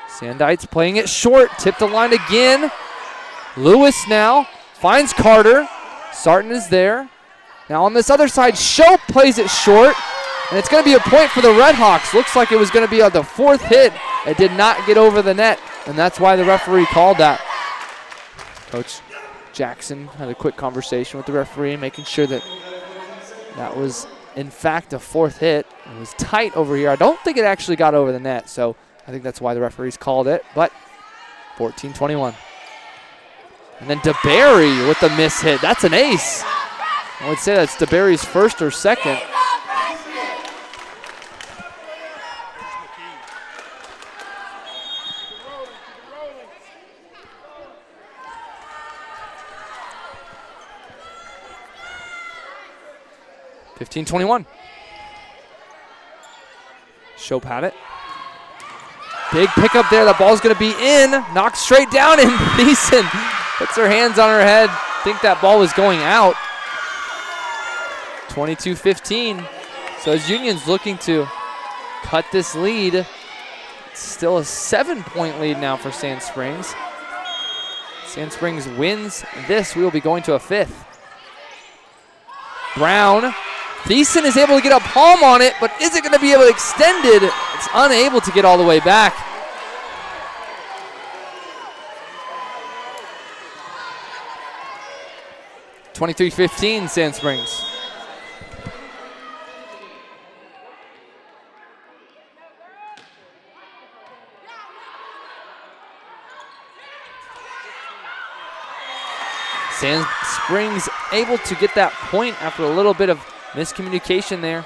Speaker 3: Sandite's playing it short. Tipped the line again. Lewis now finds Carter. Sarton is there. Now on this other side, Shope plays it short. And it's going to be a point for the Red Hawks. Looks like it was going to be on the 4th hit. It did not get over the net. And that's why the referee called that. Coach Jackson had a quick conversation with the referee, making sure that that was, in fact, a 4th hit. It was tight over here. I don't think it actually got over the net, so I think that's why the referees called it. But 14-21. And then DeBerry with the miss hit. That's an ace. I would say that's DeBerry's first or second. (15-21). Shope had it. Big pickup there. That ball's going to be in. Knocked straight down, and Thiessen puts her hands on her head. Think that ball was going out. 22-15. So as Union's looking to cut this lead, it's still a 7-point lead now for Sand Springs. Sand Springs wins this. We will be going to a 5th. Brown. Thiessen is able to get a palm on it, but is it going to be able to extend it? It's unable to get all the way back. (23-15) Sand Springs. Sand Springs able to get that point after a little bit of miscommunication there.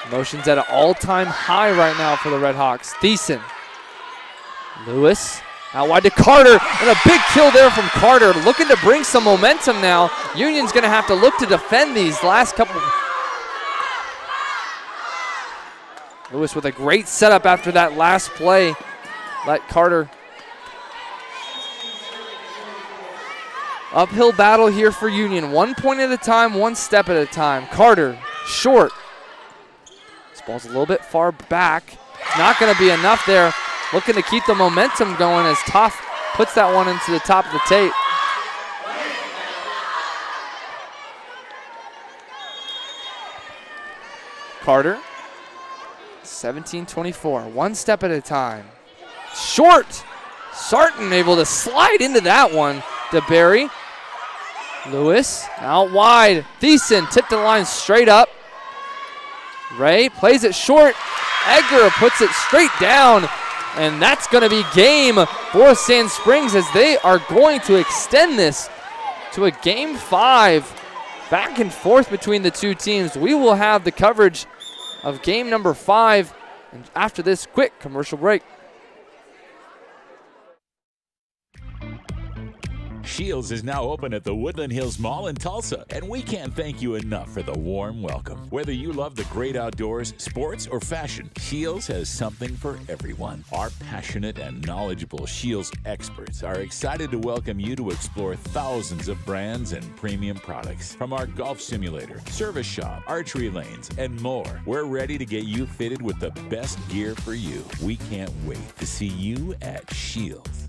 Speaker 3: Emotions at an all-time high right now for the Red Hawks. Thiessen. Lewis out wide to Carter, and a big kill there from Carter, looking to bring some momentum now. Union's going to have to look to defend these last couple. Lewis with a great setup after that last play. Let Carter. Uphill battle here for Union. 1 point at a time, 1 step at a time. Carter, short. This ball's a little bit far back. Not going to be enough there. Looking to keep the momentum going as Tough puts that one into the top of the tape. Carter, 17-24, 1 step at a time. Short, Sarton able to slide into that one. DeBerry, Lewis, out wide. Thiessen tipped the line straight up. Ray plays it short. Edgar puts it straight down. And that's going to be game for Sand Springs as they are going to extend this to a game 5. Back and forth between the two teams. We will have the coverage of game number 5 and after this quick commercial break.
Speaker 5: Shields is now open at the Woodland Hills Mall in Tulsa, and we can't thank you enough for the warm welcome. Whether you love the great outdoors, sports, or fashion, Shields has something for everyone. Our passionate and knowledgeable Shields experts are excited to welcome you to explore thousands of brands and premium products. From our golf simulator, service shop, archery lanes, and more, we're ready to get you fitted with the best gear for you. We can't wait to see you at Shields.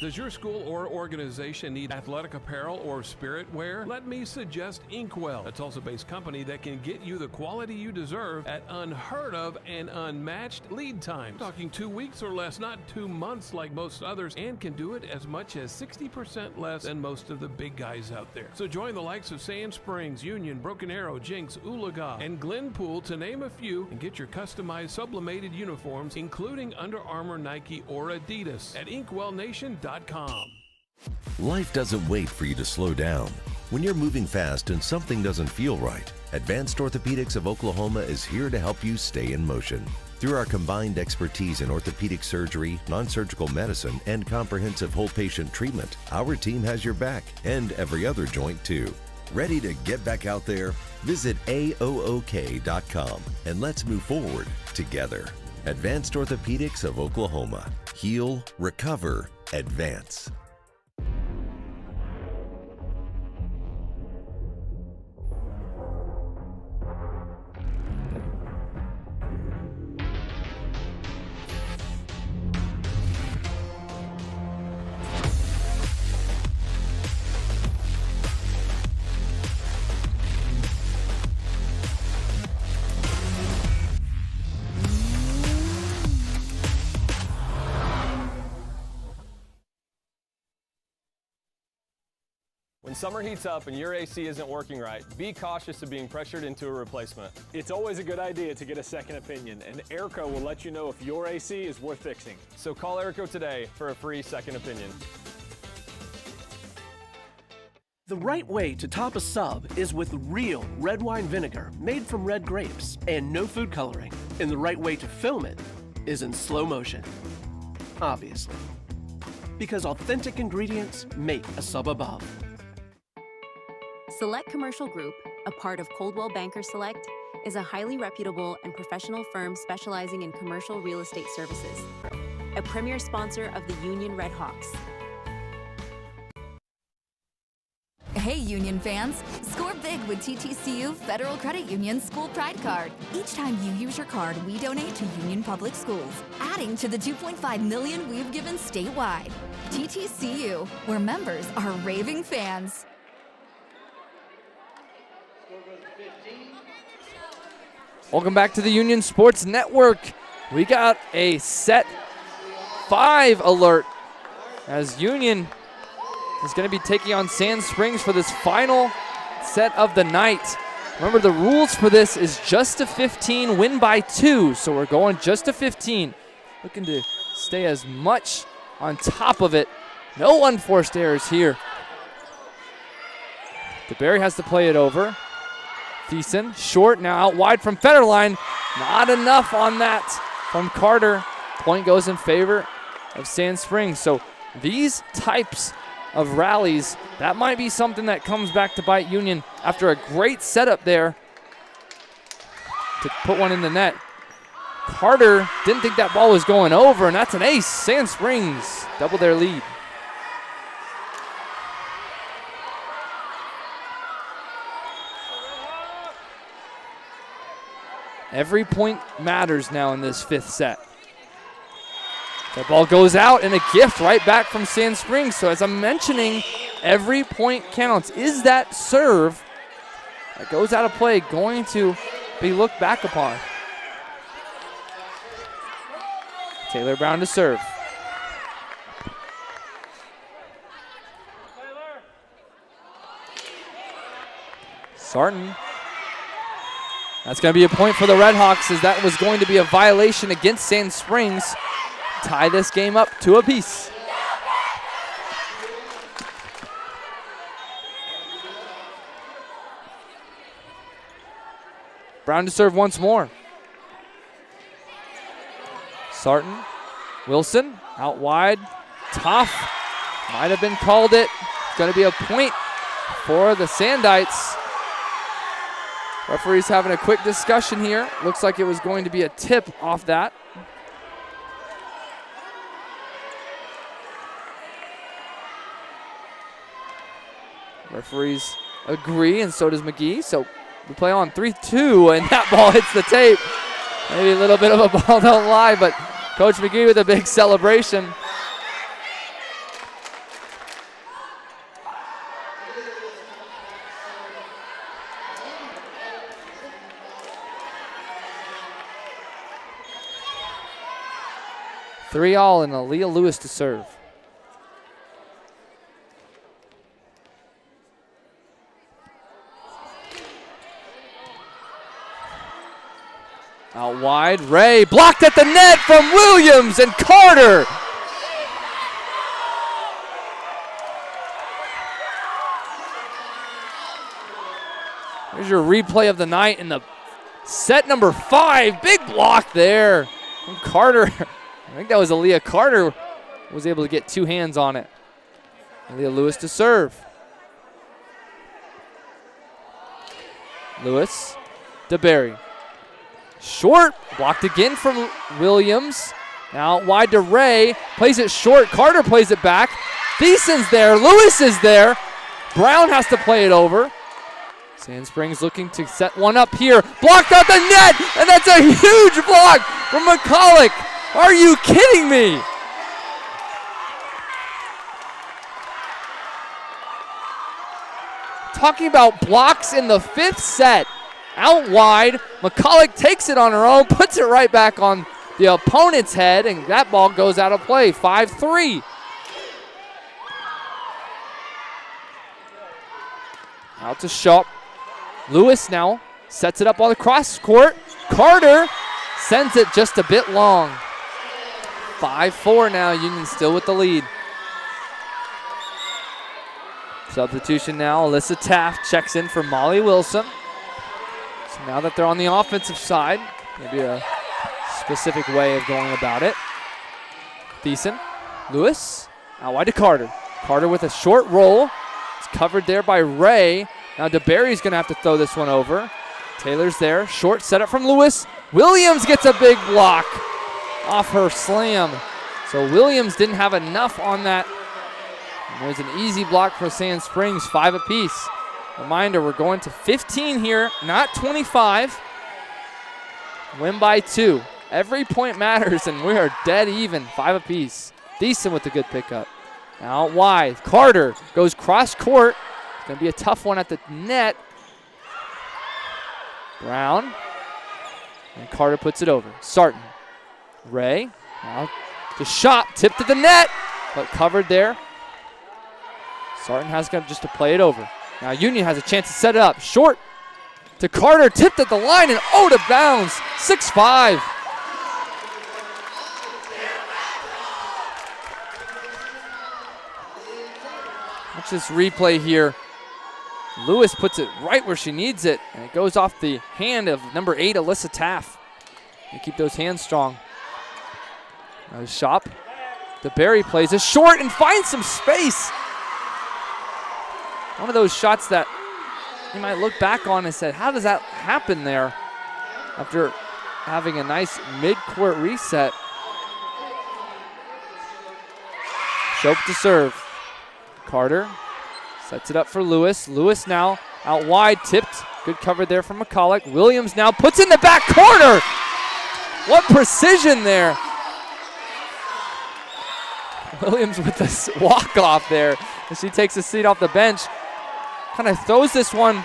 Speaker 6: Does your school or organization need athletic apparel or spirit wear? Let me suggest Inkwell, a Tulsa-based company that can get you the quality you deserve at unheard of and unmatched lead times. Talking 2 weeks or less, not 2 months like most others, and can do it as much as 60% less than most of the big guys out there. So join the likes of Sand Springs, Union, Broken Arrow, Jinx, Oolaga, and Glenpool to name a few, and get your customized sublimated uniforms, including Under Armour, Nike, or Adidas at InkwellNation.com.
Speaker 7: Life doesn't wait for you to slow down. When you're moving fast and something doesn't feel right, Advanced Orthopedics of Oklahoma is here to help you stay in motion. Through our combined expertise in orthopedic surgery, non-surgical medicine, and comprehensive whole patient treatment, our team has your back and every other joint too. Ready to get back out there? Visit AOOK.com and let's move forward together. Advanced Orthopedics of Oklahoma. Heal, recover, advance.
Speaker 8: When summer heats up and your AC isn't working right, be cautious of being pressured into a replacement.
Speaker 1: It's always a good idea to get a second opinion, and Airco will let you know if your AC is worth fixing.
Speaker 8: So call Airco today for a free second opinion.
Speaker 9: The right way to top a sub is with real red wine vinegar made from red grapes and no food coloring. And the right way to film it is in slow motion. Obviously. Because authentic ingredients make a sub above.
Speaker 10: Select Commercial Group, a part of Coldwell Banker Select, is a highly reputable and professional firm specializing in commercial real estate services. A premier sponsor of the Union Red Hawks.
Speaker 11: Hey Union fans, score big with TTCU Federal Credit Union School Pride Card. Each time you use your card, we donate to Union Public Schools, adding to the $2.5 million we've given statewide. TTCU, where members are raving fans.
Speaker 3: Welcome back to the Union Sports Network. We got a set 5 alert as Union is going to be taking on Sand Springs for this final set of the night. Remember, the rules for this is just to 15, win by 2. So we're going just to 15. Looking to stay as much on top of it. No unforced errors here. DeBerry has to play it over. Thiessen, short, now out wide from Federline. Not enough on that from Carter. Point goes in favor of Sand Springs. So these types of rallies, that might be something that comes back to bite Union after a great setup there to put one in the net. Carter didn't think that ball was going over, and that's an ace. Sand Springs double their lead. Every point matters now in this 5th set. That ball goes out, and a gift right back from Sand Springs. So as I'm mentioning, every point counts. Is that serve that goes out of play going to be looked back upon? Taylor Brown to serve. Sarton. That's going to be a point for the Redhawks, as that was going to be a violation against Sand Springs. Tie this game up to a piece. Brown to serve once more. Sarton, Wilson, out wide, tough. Might have been called it. It's going to be a point for the Sandites. Referee's having a quick discussion here. Looks like it was going to be a tip off that. Referees agree, and so does McGee. So we play on 3-2, and that ball hits the tape. Maybe a little bit of a ball don't lie, but Coach McGee with a big celebration. Three all, and Aaliyah Lewis to serve. Out wide, Ray blocked at the net from Williams and Carter. Here's your replay of the night in the set number 5. Big block there from Carter. I think that was Aaliyah Carter was able to get 2 hands on it. Aaliyah Lewis to serve. Lewis, DeBerry. Short, blocked again from Williams. Now wide to Ray, plays it short. Carter plays it back. Thiessen's there, Lewis is there. Brown has to play it over. Sand Springs looking to set one up here. Blocked out the net, and that's a huge block from McCulloch. Are you kidding me? Talking about blocks in the 5th set. Out wide, McCulloch takes it on her own, puts it right back on the opponent's head, and that ball goes out of play. 5-3. Out to Sharp. Lewis now sets it up on the cross court. Carter sends it just a bit long. 5-4 now, Union still with the lead. Substitution now, Alyssa Taft checks in for Molly Wilson. So now that they're on the offensive side, maybe a specific way of going about it. Thiessen, Lewis, out wide to Carter. Carter with a short roll. It's covered there by Ray. Now DeBerry's going to have to throw this one over. Taylor's there. Short setup from Lewis. Williams gets a big block off her slam. So Williams didn't have enough on that. And there's an easy block for Sand Springs, 5 apiece. Reminder, we're going to 15 here, not 25. Win by 2. Every point matters, and we are dead even, 5 apiece. Thiessen with a good pickup. Now out wide, Carter goes cross court. It's going to be a tough one at the net. Brown, and Carter puts it over. Sarton, Ray, now to shot, tipped to the net, but covered there. Sarton has got just to play it over. Now Union has a chance to set it up. Short, to Carter, tipped at the line and out of bounds, 6-5. Watch this replay here. Lewis puts it right where she needs it, and it goes off the hand of number 8, Alyssa Taff. They keep those hands strong. Shop. DeBerry plays it short and finds some space. One of those shots that you might look back on and say, how does that happen there? After having a nice mid-court reset. Shope to serve. Carter sets it up for Lewis. Lewis now out wide, tipped. Good cover there from McCulloch. Williams now puts in the back corner. What precision there. Williams with this walk-off there as she takes a seat off the bench. Kind of throws this one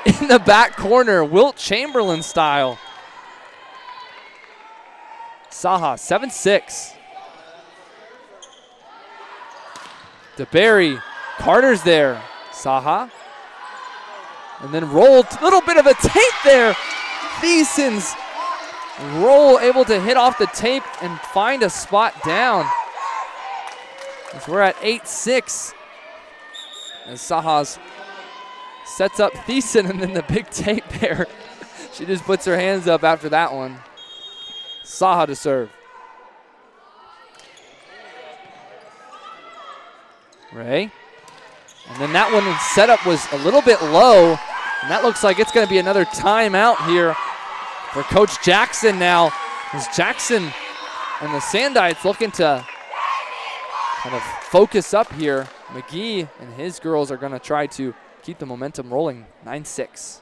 Speaker 3: in the back corner, Wilt Chamberlain style. Saha, 7-6. DeBerry, Carter's there. Saha. And then rolled, little bit of a tape there. Thiessen's roll able to hit off the tape and find a spot down. As we're at 8-6. As Saha sets up Thiessen, and then the big tape there. She just puts her hands up after that one. Saha to serve. Ray. And then that one setup was a little bit low. And that looks like it's going to be another timeout here for Coach Jackson now. As Jackson and the Sandites looking to kind of focus up here. McGee and his girls are going to try to keep the momentum rolling. 9-6.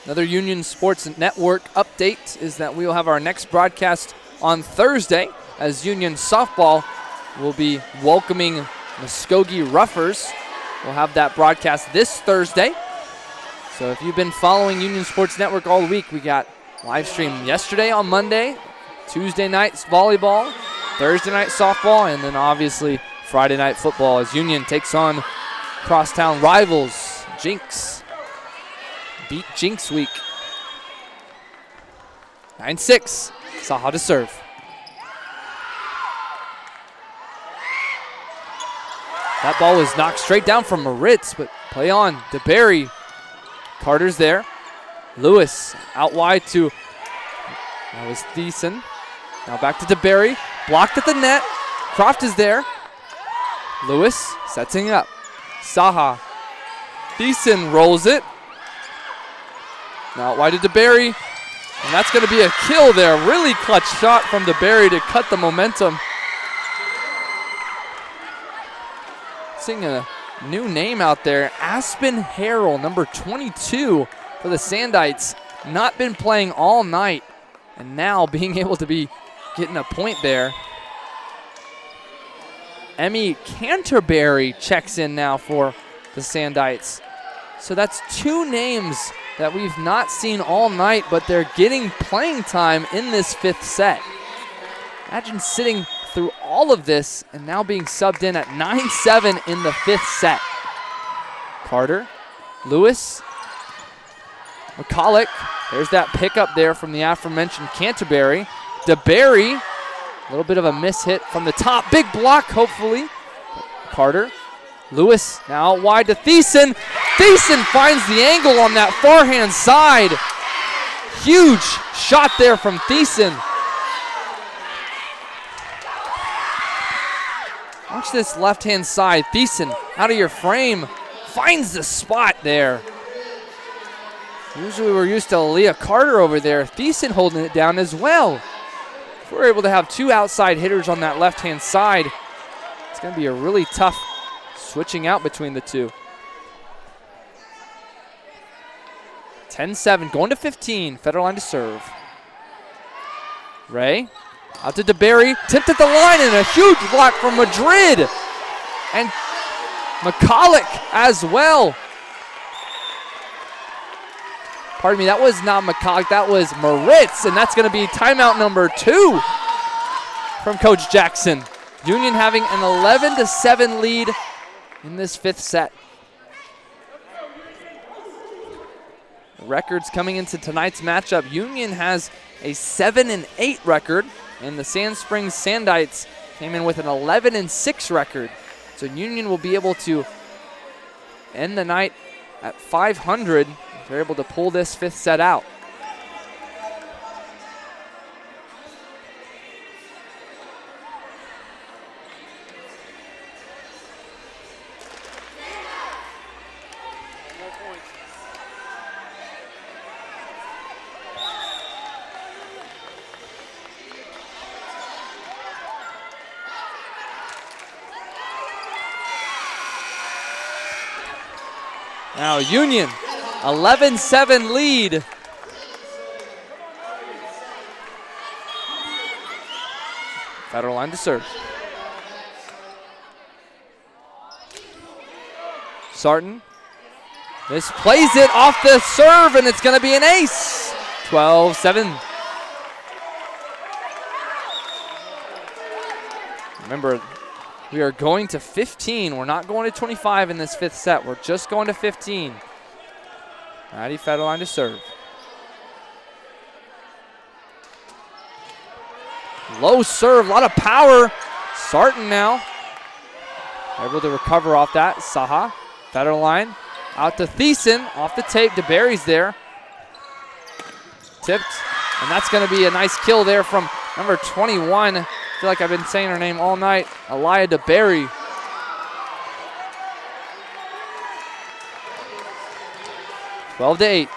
Speaker 3: Another Union Sports Network update is that we will have our next broadcast on Thursday as Union Softball will be welcoming Muskogee Ruffers. We'll have that broadcast this Thursday. So if you've been following Union Sports Network all week, we got live stream yesterday on Monday, Tuesday night's volleyball, Thursday night softball, and then obviously Friday night football as Union takes on crosstown rivals, Jinx. Beat Jinx week. 9-6. Saha to serve. That ball was knocked straight down from Moritz, but play on. DeBerry. Carter's there. Lewis out wide to, that was Thiessen. Now back to DeBerry. Blocked at the net. Croft is there. Lewis setting it up. Saha. Thiessen rolls it. Now wide to DeBerry, and that's going to be a kill there. Really clutch shot from DeBerry to cut the momentum. Seeing a new name out there, Aspen Harrell, number 22 for the Sandites. Not been playing all night, and now being able to be getting a point there. Emmy Canterbury checks in now for the Sandites. So that's two names that we've not seen all night, but they're getting playing time in this fifth set. Imagine sitting through all of this and now being subbed in at 9-7 in the fifth set. Carter, Lewis, McCulloch. There's that pickup there from the aforementioned Canterbury. DeBerry, a little bit of a miss hit from the top. Big block, hopefully. Carter. Lewis now out wide to Thiessen. Thiessen finds the angle on that forehand side. Huge shot there from Thiessen. Watch this left-hand side. Thiessen out of your frame. Finds the spot there. Usually we're used to Aaliyah Carter over there. Thiessen holding it down as well. If we're able to have two outside hitters on that left-hand side, it's going to be a really tough switching out between the two. 10-7, going to 15. Federline to serve. Ray, out to DeBerry, tipped at the line, and a huge block from Madrid. And McCulloch as well. Pardon me, that was not McCog, that was Moritz, and that's going to be timeout number 2 from Coach Jackson. Union having an 11-7 lead in this 5th set. Records coming into tonight's matchup. Union has a 7-8 record, and the Sand Springs Sandites came in with an 11-6 record. So Union will be able to end the night at 500. They're able to pull this 5th set out. Now Union, 11-7 lead. Federal line to serve. Sarton misplays it off the serve, and it's going to be an ace. 12-7. Remember, we are going to 15. We're not going to 25 in this 5th set. We're just going to 15. Maddie Federline to serve. Low serve, a lot of power. Sarton now able to recover off that. Saha, Federline out to Thiessen, off the tape. DeBerry's there. Tipped, and that's going to be a nice kill there from number 21. I feel like I've been saying her name all night. Aliyah DeBerry. 12-8.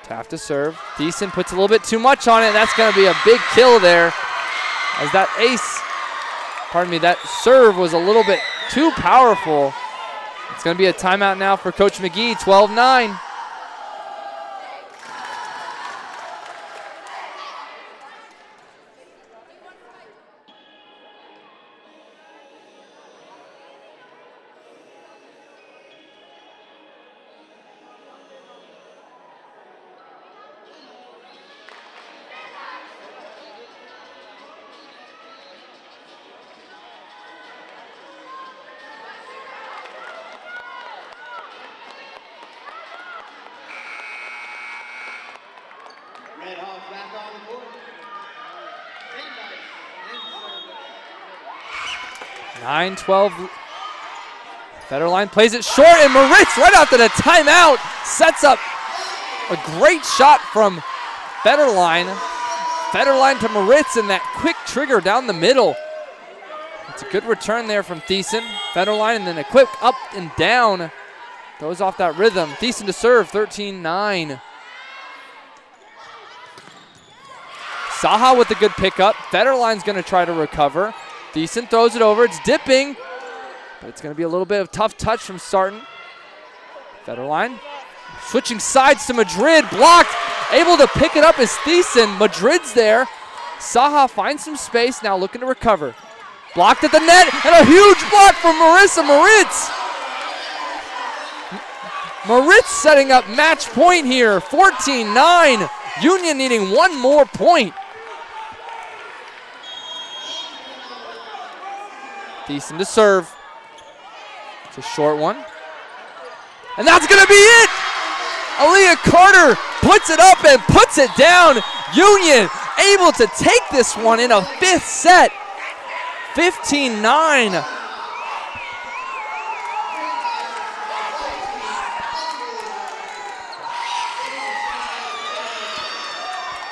Speaker 3: Taft to serve. Thiessen puts a little bit too much on it, and that's going to be a big kill there. As that ace, pardon me, that serve was a little bit too powerful. It's going to be a timeout now for Coach McGee, 12-9.
Speaker 2: Red Hawks back on the board.
Speaker 3: 9-12. Federline plays it short, and Moritz right after the timeout sets up a great shot from Federline. Federline to Moritz, and that quick trigger down the middle. It's a good return there from Thiessen. Federline, and then a quick up and down. Goes off that rhythm. Thiessen to serve, 13-9. Saha with a good pickup. Federline's going to try to recover. Thiessen throws it over. It's dipping, but it's going to be a little bit of tough touch from Sarton. Federline switching sides to Madrid. Blocked. Able to pick it up is Thiessen. Madrid's there. Saha finds some space. Now looking to recover. Blocked at the net, and a huge block from Marissa Moritz. Moritz setting up match point here. 14-9. Union needing one more point. Thiessen to serve. It's a short one. And that's going to be it! Aaliyah Carter puts it up and puts it down. Union able to take this one in a 5th set. 15-9.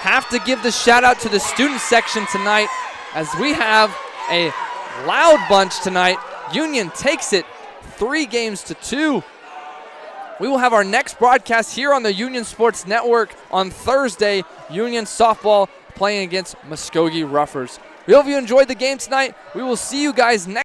Speaker 3: Have to give the shout out to the student section tonight, as we have a loud bunch tonight. Union takes it 3-2. We will have our next broadcast here on the Union Sports Network on Thursday. Union softball playing against Muskogee Ruffers. We hope you enjoyed the game tonight. We will see you guys next